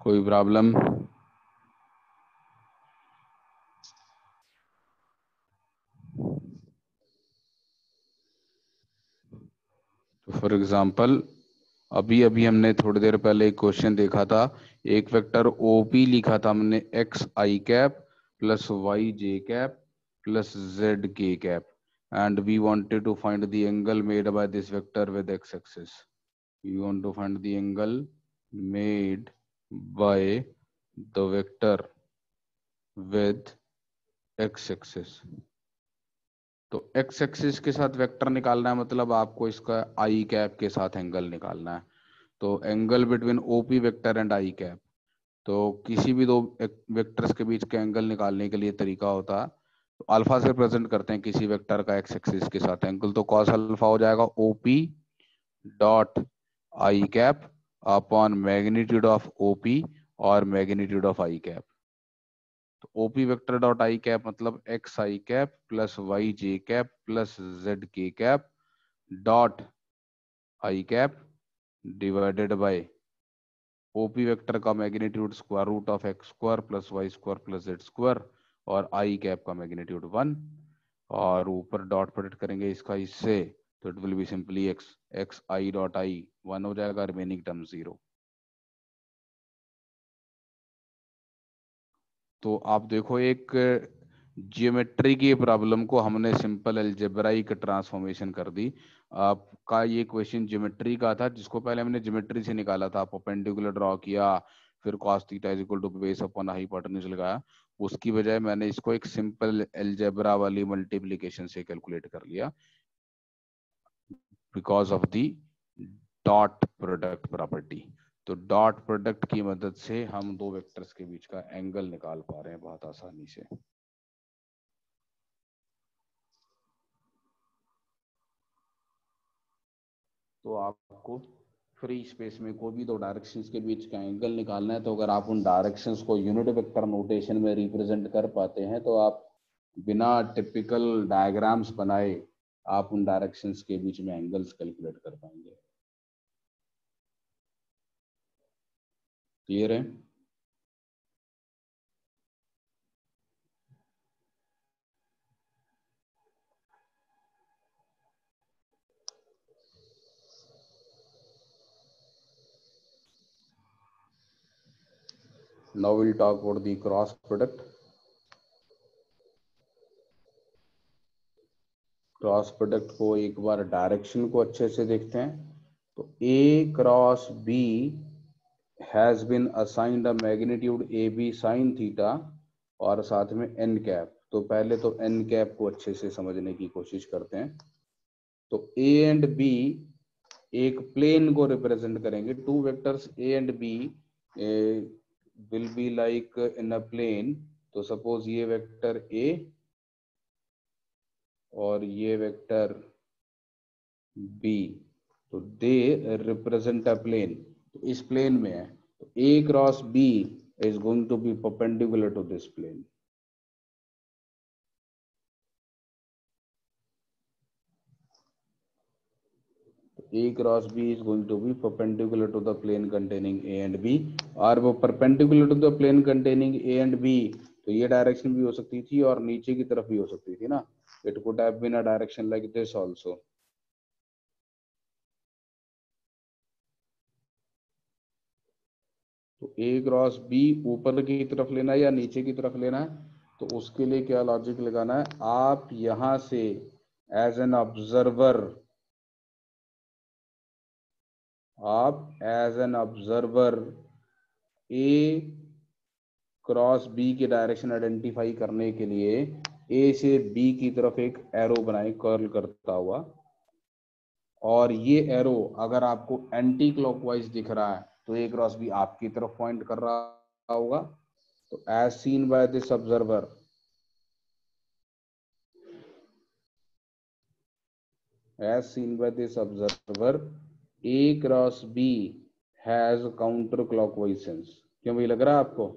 कोई प्रॉब्लम? तो फॉर एग्जांपल अभी अभी हमने थोड़ी देर पहले एक क्वेश्चन देखा था। एक वेक्टर OP लिखा था हमने x i cap plus y j cap plus z k cap and we wanted to find the angle made by this vector with x axis. We want to find the angle made by the vector with x axis. तो x axis के साथ vector निकालना है, मतलब आपको इसका i cap के साथ एंगल निकालना है। तो angle between OP vector and i cap. तो किसी भी दो वेक्टर्स के बीच के एंगल निकालने के लिए तरीका होता है, तो अल्फा से प्रेजेंट करते हैं किसी वेक्टर का x एक्सिस के साथ एंगल। तो cos अल्फा हो जाएगा OP dot i cap upon magnitude of OP और मैग्नीट्यूड ऑफ i कैप। तो OP vector dot i cap मतलब x i cap plus y j cap plus z k cap dot i cap divided by OP vector का magnitude square root of x square plus Y square plus Z square, और I cap का magnitude 1, और ऊपर dot product करेंगे इसका इससे, तो it will be simply x x I dot I 1 हो जाएगा, रिमेनिंग टर्म 0। तो आप देखो एक जियोमेट्री की प्रॉब्लम को हमने सिंपल अलजेब्राइक ट्रांसफॉर्मेशन कर दी। आपका ये क्वेश्चन ज्योमेट्री का था, जिसको पहले हमने ज्योमेट्री से निकाला था, परपेंडिकुलर ड्रॉ किया, फिर cos theta is equal to base upon hypotenuse लगाया, उसकी बजाय मैंने इसको एक सिंपल अलजेब्रा वाली मल्टीप्लिकेशन से कैलकुलेट कर लिया, because of the dot product property. तो डॉट प्रोडक्ट की मदद से हम दो वेक्टर्स के बीच का एंगल निकाल पा रहे हैं बहुत आसानी से। तो आपको फ्री स्पेस में कोई भी दो डायरेक्शंस के बीच का एंगल निकालना है, तो अगर आप उन डायरेक्शंस को यूनिट वेक्टर नोटेशन में रिप्रेजेंट कर पाते हैं, तो आप बिना टिपिकल डायग्राम्स बनाए आप उन डायरेक्शंस के बीच में एंगल्स कैलकुलेट कर पाएंगे। क्लियर है? Now we'll talk about the cross product. Cross product को एक बार डायरेक्शन को अच्छे से देखते हैं। तो A cross B has been assigned a magnitude AB sine theta और साथ में n कैप। तो पहले तो n कैप को अच्छे से समझने की कोशिश करते हैं। तो A एंड B एक प्लेन को रिप्रेजेंट करेंगे। Two vectors A and B will be like in a plane. तो सपोज ये वेक्टर A और ये वेक्टर B, तो दे रिप्रेजेंट अ प्लेन। तो इस प्लेन में है, तो A cross B is going to be perpendicular to this plane. A cross B is going to be perpendicular to the plane containing A and B, और वो perpendicular to the plane containing A and B, तो ये direction भी हो सकती थी और नीचे की तरफ भी हो सकती थी ना। It could have been a direction like this also. तो A क्रॉस B ऊपर की तरफ लेना है या नीचे की तरफ लेना है, तो उसके लिए क्या लॉजिक लगाना है, आप यहां से एज एन ऑब्जर्वर, आप as an observer A cross B की डायरेक्शन आइडेंटिफाई करने के लिए A से B की तरफ एक एरो बनाए कर्ल करता हुआ, और ये एरो अगर आपको एंटी क्लॉकवाइज दिख रहा है तो A क्रॉस B आपकी तरफ पॉइंट कर रहा होगा। तो as seen by this observer, as seen by this observer, A cross B has counter clockwise sense। क्यों भाई लग रहा है आपको?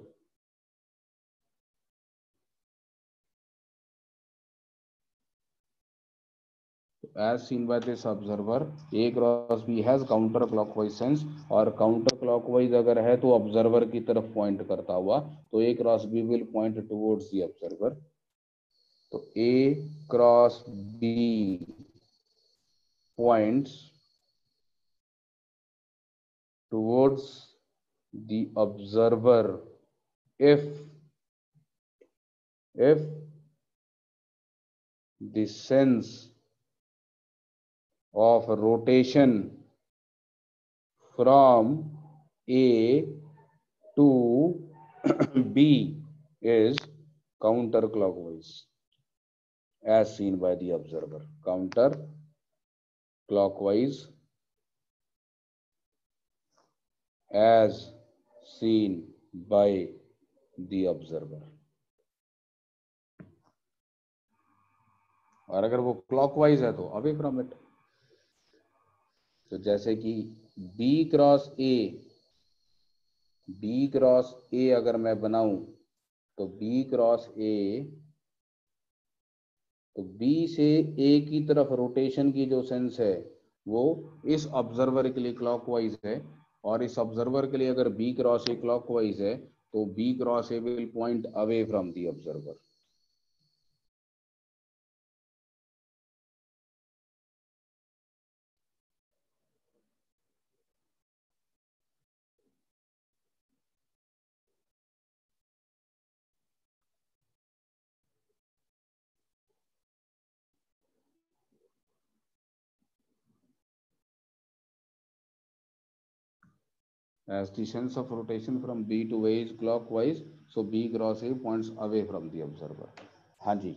As seen by this observer, A cross B has counter clockwise sense, और counter clockwise अगर है तो observer की तरफ पॉइंट करता हुआ, तो A cross B will point towards the observer। तो A cross B points towards the observer if the sense of rotation from A to B is counterclockwise as seen by the observer। counterclockwise as seen by the observer। और अगर वो clockwise है तो away from it. तो जैसे कि B cross A अगर मैं बनाऊं, तो B क्रॉस A, तो B से A की तरफ रोटेशन की जो सेंस है वो इस ऑब्जर्वर के लिए क्लॉकवाइज है, और इस ऑब्जर्वर के लिए अगर बी क्रॉस ए क्लॉकवाइज है तो B cross A will point away from the observer. As the sense of rotation from B to A is clockwise, so B cross A points away from the observer. हाँ जी,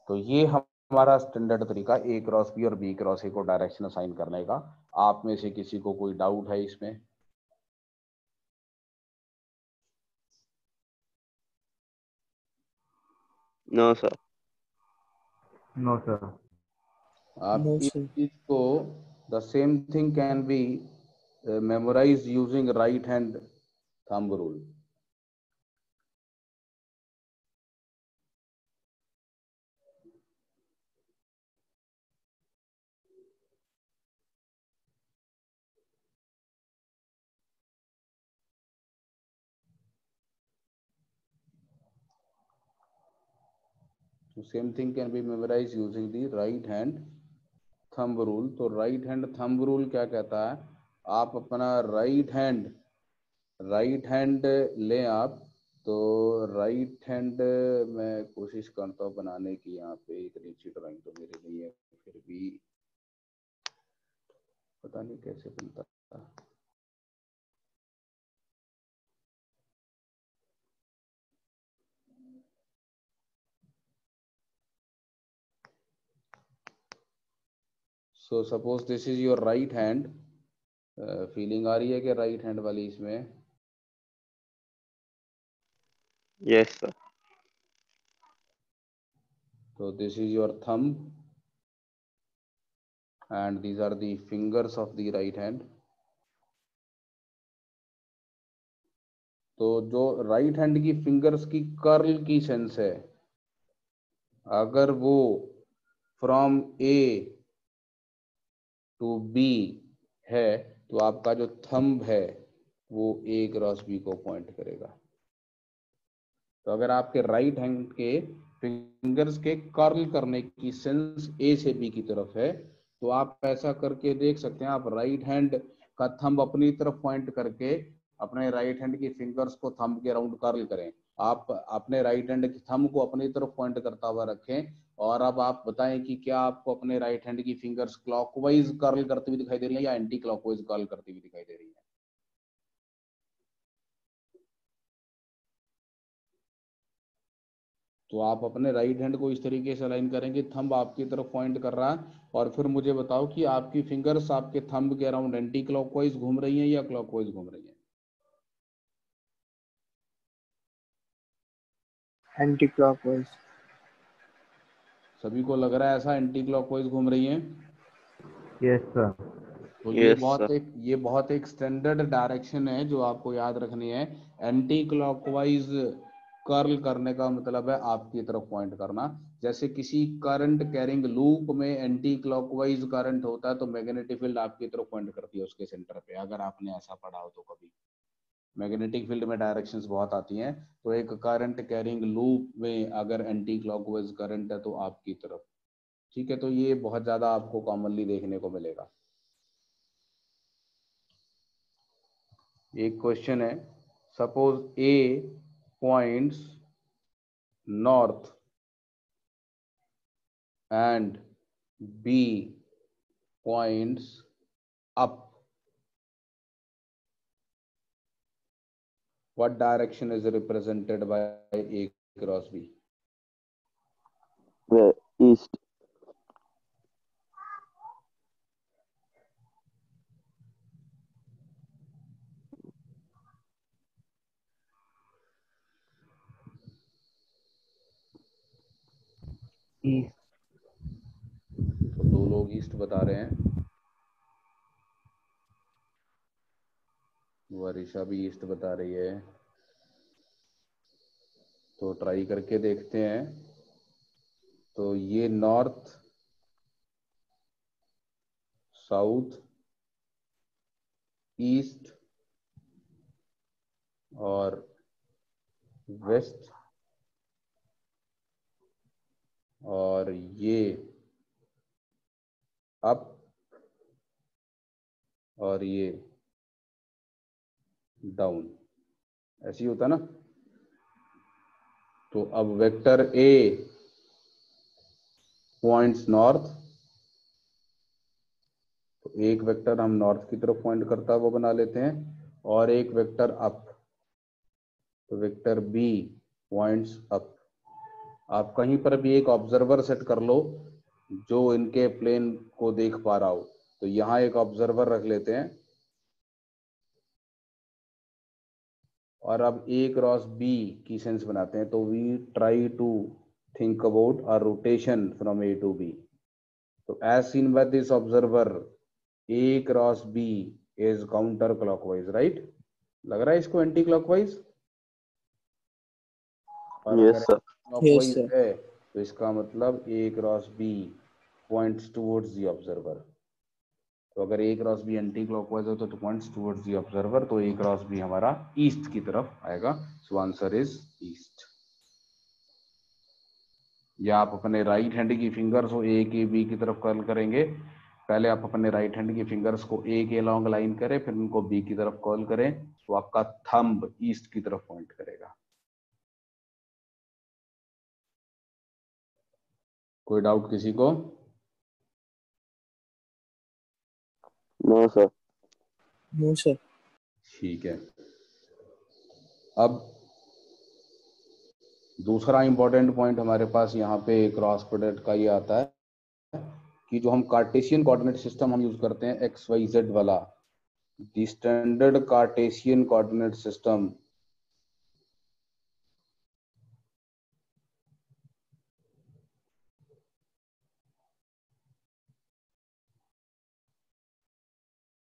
तो ये हमारा standard तरीका A cross B और B cross A को direction assign करने का. आप में से किसी को कोई डाउट है इसमें? No sir. No sir. आप नो इस सर. चीज को the same thing can be memorise using right hand thumb rule. तो same thing can be memorise using the right hand thumb rule. तो राइट हैंड थंब रूल क्या कहता है? आप अपना राइट हैंड लें आप. तो राइट हैंड मैं कोशिश करता हूँ बनाने की. यहाँ पे इतनी अच्छी ड्राइंग तो मेरी नहीं है, फिर भी पता नहीं कैसे बनता है. So suppose this is your right hand. Feeling आ रही है कि राइट हैंड वाली इसमें? Yes sir. तो this is your thumb and these are the fingers of the right hand. तो जो राइट हैंड की फिंगर्स की कर्ल की सेंस है, अगर वो फ्रॉम ए टू बी है तो आपका जो थंब है वो ए क्रॉस बी को पॉइंट करेगा. तो अगर आपके राइट हैंड के फिंगर्स के कर्ल करने की सेंस ए से बी की तरफ है तो आप ऐसा करके देख सकते हैं. आप राइट हैंड का थंब अपनी तरफ पॉइंट करके अपने राइट हैंड की फिंगर्स को थंब के अराउंड कर्ल करें. आप अपने राइट हैंड के थंब को अपनी तरफ पॉइंट करता हुआ रखें और अब आप बताएं कि क्या आपको अपने राइट हैंड की फिंगर्स क्लॉकवाइज कर्ल करती हुई दिखाई दे रही है या एंटी क्लॉकवाइज कर्ल करती हुई दिखाई दे रही है? तो आप अपने राइट हैंड को इस तरीके से अलाइन करेंगे, थंब आपकी तरफ पॉइंट कर रहा है और फिर मुझे बताओ कि आपकी फिंगर्स आपके थंब के अराउंड एंटी क्लॉकवाइज घूम रही हैं या क्लॉकवाइज घूम रही हैं? Anti clockwise. सभी को लग रहा है ऐसा एंटी क्लॉकवाइज घूम रही हैं? Yes sir. तो यस सर. ये बहुत एक स्टैंडर्ड डायरेक्शन है जो आपको याद रखनी है. एंटी क्लॉकवाइज कर्ल करने का मतलब है आपकी तरफ पॉइंट करना. जैसे किसी करंट कैरिंग लूप में एंटी क्लॉकवाइज करंट होता है तो मैग्नेटिक फील्ड आपकी तरफ पॉइंट करती है उसके सेंटर पे. अगर आपने ऐसा पढ़ा हो तो कभी मैग्नेटिक फील्ड में डायरेक्शंस बहुत आती हैं. तो एक करंट कैरिंग लूप में अगर एंटी क्लॉकवाइज करंट है तो आपकी तरफ. ठीक है, तो ये बहुत ज्यादा आपको कॉमनली देखने को मिलेगा. एक क्वेश्चन है, suppose A points north and B points up. What direction is represented by A cross B? East. East. तो दो लोग ईस्ट बता रहे हैं, वरिशा भी ईस्ट बता रही है. तो ट्राई करके देखते हैं. तो ये नॉर्थ, साउथ, ईस्ट और वेस्ट, और ये अप, और ये डाउन, ऐसे ही होता ना। तो अब वेक्टर ए पॉइंट्स नॉर्थ, तो एक वेक्टर हम नॉर्थ की तरफ पॉइंट करता है वो बना लेते हैं, और एक वेक्टर अप, तो वेक्टर बी पॉइंट्स अप। आप कहीं पर भी एक ऑब्जर्वर सेट कर लो जो इनके प्लेन को देख पा रहा हो। तो यहां एक ऑब्जर्वर रख लेते हैं, और अब ए क्रॉस बी की सेंस बनाते हैं। तो we try to think about a rotation from A to B. तो as seen by this observer, A cross B is counter clockwise, right? लग रहा है इसको एंटी क्लॉकवाइज? और यस अगर सर। Yes clockwise sir. है तो इसका मतलब A cross B points towards the observer. तो अगर A cross B anti clockwise हो तो पॉइंट्स टुवर्ड्स द ऑब्जर्वर, तो ए क्रॉस बी हमारा ईस्ट की तरफ आएगा। So answer is east. या आप अपने राइट हैंड की फिंगर्स को ए के बी की तरफ कर्ल करेंगे। पहले आप अपने राइट हैंड की फिंगर्स को ए के लॉन्ग लाइन करें, फिर उनको बी की तरफ कर्ल करें, तो आपका थंब ईस्ट की तरफ पॉइंट करेगा। कोई डाउट किसी को? No sir. No sir. ठीक है। अब दूसरा इंपॉर्टेंट पॉइंट हमारे पास यहाँ पे क्रॉस प्रोडक्ट का ये आता है कि जो हम कार्टेशियन कोऑर्डिनेट सिस्टम हम यूज करते हैं एक्स वाई जेड वाला, the standard Cartesian coordinate system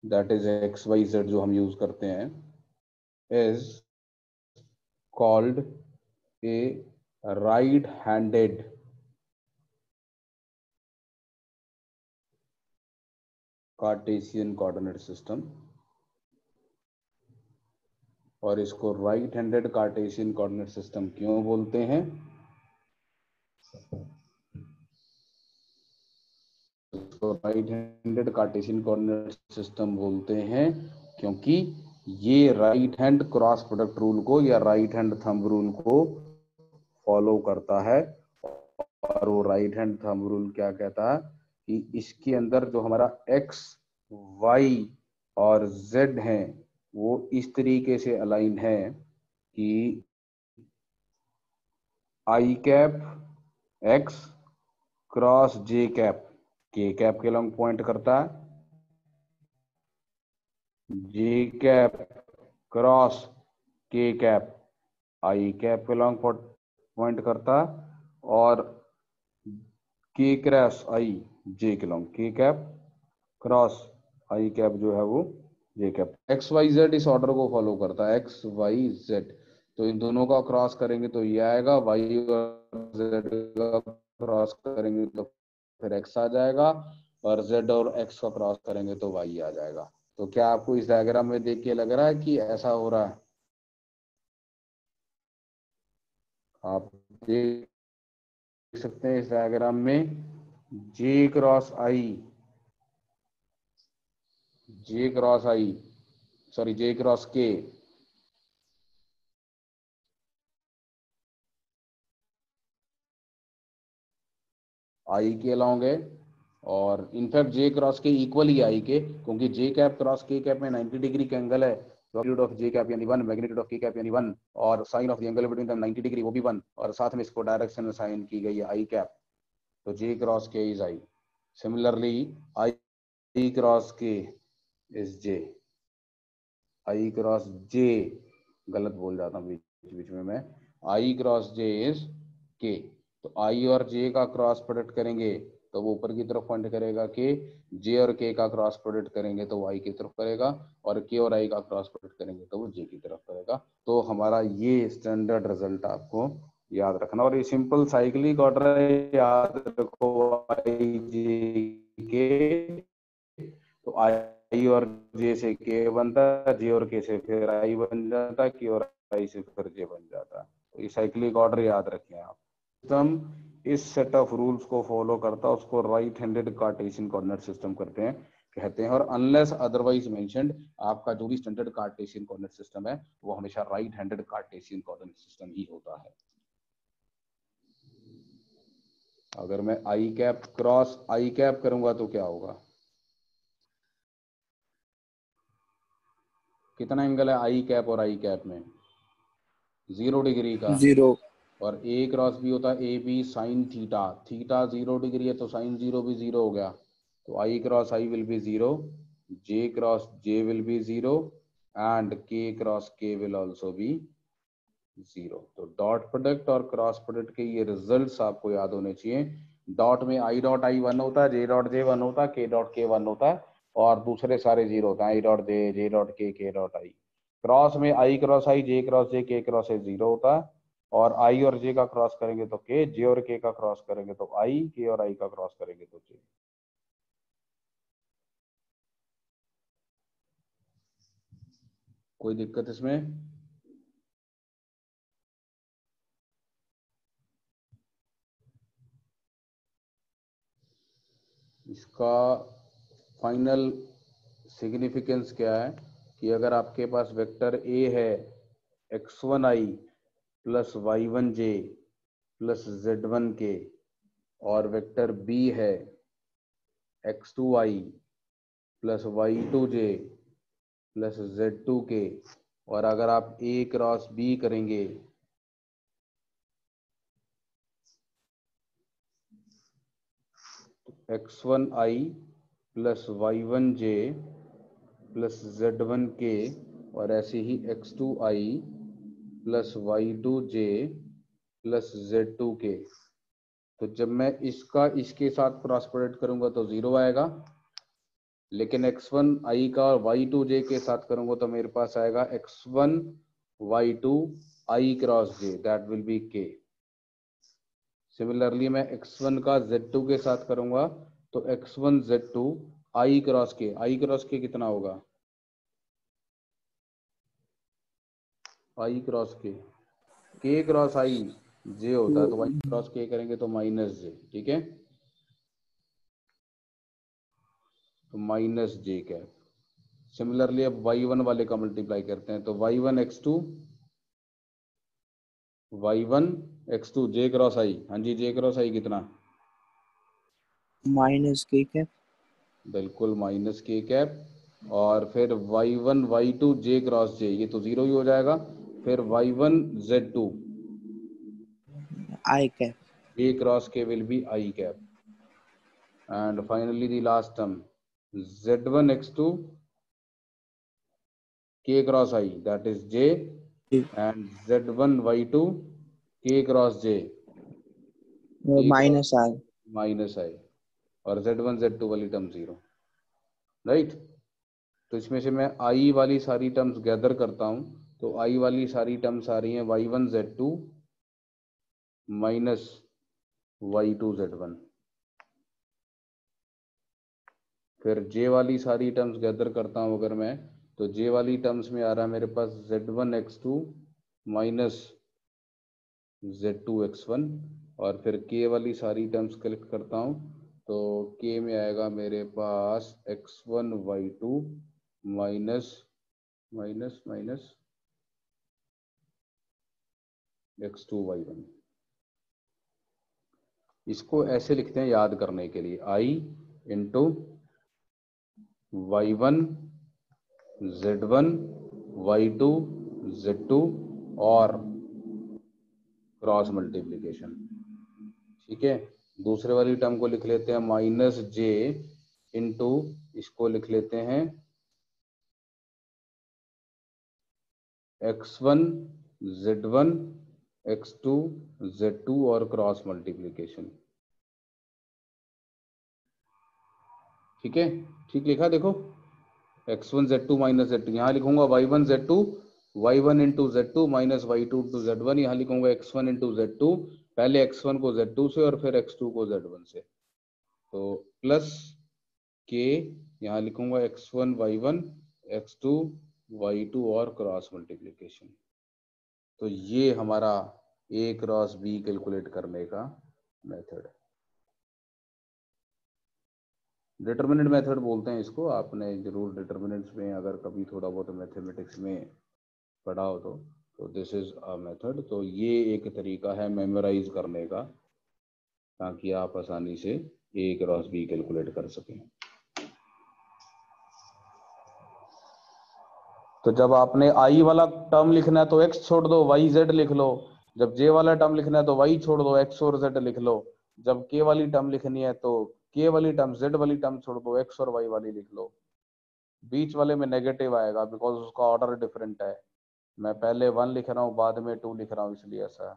that is x y z जो हम यूज करते हैं is called a right handed Cartesian coordinate system. और इसको right handed Cartesian coordinate system क्यों बोलते हैं? इसको right handed Cartesian coordinate system बोलते हैं क्योंकि ये right hand cross product rule को या राइट हैंड थंब रूल को फॉलो करता है। और वो राइट हैंड थंब रूल क्या कहता है कि इसके अंदर जो हमारा एक्स वाई और जेड है वो इस तरीके से अलाइन है कि आई कैप एक्स क्रॉस जे कैप के कैप के लॉन्ग पॉइंट करता है, जे कैप क्रॉस के कैप आई कैप के लॉन्ग पॉइंट करता है, और के क्रॉस आई जे के लॉन्ग के कैप क्रॉस आई कैप जो है वो जे कैप। एक्स वाई जेड इस ऑर्डर को फॉलो करता है, एक्स वाई जेड। तो इन दोनों का क्रॉस करेंगे तो ये आएगा, वाई और जेड का क्रॉस करेंगे तो फिर एक्स आ जाएगा, और जेड और एक्स का क्रॉस करेंगे तो वाई आ जाएगा। तो क्या आपको इस डायग्राम में देख के लग रहा है कि ऐसा हो रहा है? आप देख सकते हैं इस डायग्राम में J cross I, J cross I sorry J cross K I के लॉन्ग है, और in fact J cross K equal ही आई के, क्योंकि J cap cross K cap में 90 डिग्री का एंगल है। मैग्नीट्यूड ऑफ जे कैप यानी 1, मैग्नीट्यूड ऑफ के कैप यानी 1, और sine of the angle between them 90 degree वो भी 1, और साथ में इसको डायरेक्शन साइन की गई है आई कैप। तो जे क्रॉस के is I. Similarly I cross के इज जे, आई क्रॉस जे, गलत बोल जाता हूँ बीच बीच में मैं, आई क्रॉस जे इज के। तो आई और जे का क्रॉस प्रोडक्ट करेंगे तो वो ऊपर की तरफ पॉइंट करेगा के, जे और के का क्रॉस प्रोडक्ट करेंगे तो वाई की तरफ करेगा, और के और आई का क्रॉस प्रोडक्ट करेंगे तो वो जे की तरफ करेगा। तो हमारा ये स्टैंडर्ड रिजल्ट आपको याद रखना। और ये सिंपल साइक्लिक ऑर्डर है, याद रखो आई जे के। तो आई आई और जे से के बनता, जे और के से फिर आई बन जाता, के और आई से फिर जे बन जाता। तो ये साइक्लिक ऑर्डर याद रखें आप। सिस्टम इस सेट ऑफ रूल्स को फॉलो करता है, उसको right handed Cartesian coordinate system कहते हैं। और अनलेस अदरवाइज मेंशन्ड, आपका जो भी स्टैंडर्ड कार्टेशियन कोऑर्डिनेट सिस्टम है वो हमेशा right handed Cartesian coordinate system ही होता है। अगर मैं I cap cross I cap करूंगा तो क्या होगा? कितना एंगल है आई कैप और आई कैप में? 0 डिग्री का। 0। और ए क्रॉस बी होता है A B sine theta. Theta 0 degree है तो साइन 0 भी 0 हो गया। तो I cross I will be 0, J cross J will be 0 and K cross K will also be 0। तो डॉट प्रोडक्ट और क्रॉस प्रोडक्ट के ये रिजल्ट्स आपको याद होने चाहिए। डॉट में आई डॉट आई 1 होता है, जे डॉट जे 1 होता है, के डॉट के 1 होता है और दूसरे सारे 0 होता है, आई डॉट जे डॉट के डॉट आई। क्रॉस में आई क्रॉस आई, जे क्रॉस जे, के क्रॉस ए 0 होता है। और आई और जे का क्रॉस करेंगे तो के, जे और के का क्रॉस करेंगे तो आई, के और आई का क्रॉस करेंगे तो जे। कोई दिक्कत इसमें? इसका फाइनल सिग्निफिकेंस क्या है कि अगर आपके पास वेक्टर ए है x1i plus y1j plus z1k और वेक्टर बी है x2i plus y2j plus z2k, और अगर आप a क्रॉस b करेंगे x1i plus y1j plus z1k और ऐसे ही x2i plus y2j plus z2k। तो जब मैं इसका इसके साथ क्रॉस प्रोडक्ट करूंगा तो 0 आएगा, लेकिन x1i का y2j के साथ करूंगा तो मेरे पास आएगा x1 y2 i cross j, that will be k। Similarly मैं x1 का z2 के साथ करूंगा तो x1 z2 i cross k कितना होगा? i cross k cross i j होता है, तो y क्रॉस k करेंगे तो माइनस j। ठीक है, तो माइनस j कैप। सिमिलरली अब y1 वाले का मल्टीप्लाई करते हैं तो y1 x2 j cross i, हाँ जी j क्रॉस i कितना? माइनस के कैप। बिल्कुल माइनस k कैप। और फिर y1 y2 j cross j, ये तो 0 ही हो जाएगा। फिर y1 z2 I cap. j cross k will be i cap, and finally the last term z1 x2 k cross i, that is j, and z1 y2 k cross j, minus I. Minus i, और z1 z2 वाली term 0। Right, तो इसमें से मैं i वाली सारी terms gather करता हूं तो i वाली सारी टर्म्स आ रही हैं y1 z2 minus y2 z1। फिर j वाली सारी टर्म्स गैदर करता हूं अगर मैं, तो j वाली टर्म्स में आ रहा है मेरे पास z1 x2 minus z2 x1। और फिर k वाली सारी टर्म्स कलेक्ट करता हूं तो k में आएगा मेरे पास x1 y2 minus minus minus x2 y1। इसको ऐसे लिखते हैं याद करने के लिए, i into y1 z1 y2 z2 और क्रॉस मल्टीप्लीकेशन। ठीक है, दूसरे वाली टर्म को लिख लेते हैं माइनस j इंटू, इसको लिख लेते हैं x1 z1 x2 z2 और क्रॉस मल्टीप्लीकेशन। ठीक है, ठीक लिखा देखो, x1 z2 माइनस z2, यहाँ लिखूंगा y1 z2 y1 into z2 minus y2 into z1, यहाँ लिखूंगा x1 इंटू z2, पहले x1 को z2 से और फिर x2 को z1 से, तो प्लस k यहाँ लिखूंगा x1 y1 x2 y2 और क्रॉस मल्टीप्लिकेशन। तो ये हमारा a क्रॉस b कैलकुलेट करने का मेथड है। डिटर्मिनेंट मेथड बोलते हैं इसको। आपने जरूर डिटर्मिनेंट्स में अगर कभी थोड़ा बहुत मैथमेटिक्स में पढ़ा हो तो दिस इज अ मेथड। तो ये एक तरीका है मेमोराइज करने का, ताकि आप आसानी से a क्रॉस b कैलकुलेट कर सकें। तो जब आपने i वाला टर्म लिखना है तो x छोड़ दो, y z लिख लो। जब j वाला टर्म लिखना है तो y छोड़ दो, x और z लिख लो। जब k वाली टर्म लिखनी है तो k वाली टर्म z वाली टर्म छोड़ दो, x और y वाली लिख लो। बीच वाले में नेगेटिव आएगा बिकॉज उसका ऑर्डर डिफरेंट है। मैं पहले 1 लिख रहा हूँ, बाद में 2 लिख रहा हूँ, इसलिए ऐसा है।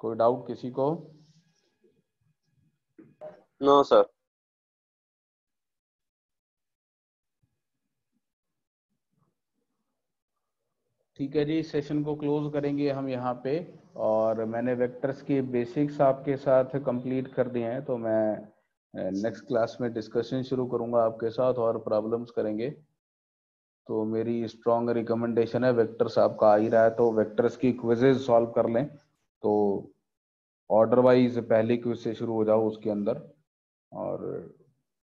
कोई डाउट किसी को? No sir. ठीक है जी, सेशन को क्लोज करेंगे हम यहाँ पे। और मैंने वेक्टर्स के बेसिक्स आपके साथ कंप्लीट कर दिए हैं, तो मैं नेक्स्ट क्लास में डिस्कशन शुरू करूँगा आपके साथ और प्रॉब्लम्स करेंगे। तो मेरी स्ट्रॉन्ग रिकमेंडेशन है, वेक्टर्स आपका आ ही रहा है तो वेक्टर्स की क्विजेज सॉल्व कर लें। तो ऑर्डर वाइज पहले क्विज से शुरू हो जाओ उसके अंदर। और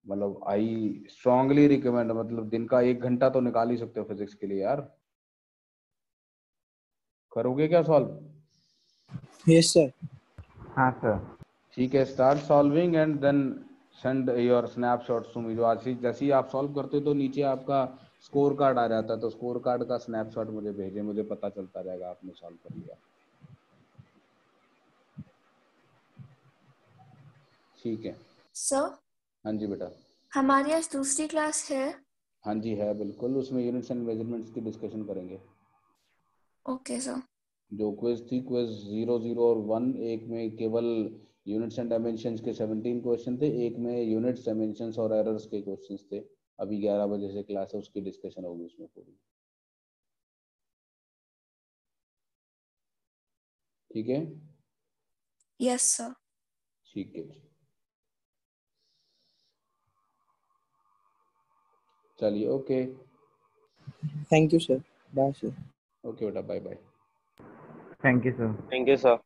मतलब आई स्ट्रांगली रिकमेंड, मतलब दिन का 1 घंटा तो निकाल ही सकते हो फिजिक्स के लिए यार। करोगे क्या सॉल्व? Yes sir. हाँ सर। ठीक है, start solving and then send your snapshots to me. जो आज जैसे ही आप सॉल्व करते हो तो नीचे आपका स्कोर कार्ड आ जाता है, तो स्कोर कार्ड का स्नैपशॉट मुझे भेजें, मुझे पता चलता रहेगा आपने सॉल्व कर लिया। ठीक है सर, हाँ जी बेटा। हमारी आज दूसरी क्लास है। हाँ जी है बिल्कुल, उसमें यूनिट्स एंड मेजरमेंट्स की डिस्कशन करेंगे। Okay sir. जो क्विज थी, क्विज 0, 0 और 1, एक में केवल यूनिट्स एंड डायमेंशंस के 17 क्वेश्चन थे, एक में यूनिट्स, डायमेंशंस और एरर्स के क्वेश्चंस थे। अभी 11 बजे से क्लास है, उसकी डिस्कशन होगी उसमें पूरी। ठीक है। Yes sir. ठीक है जी, चलिए okay. Thank you sir. Bye sir. Okay बेटा, bye bye. Thank you sir. Thank you sir.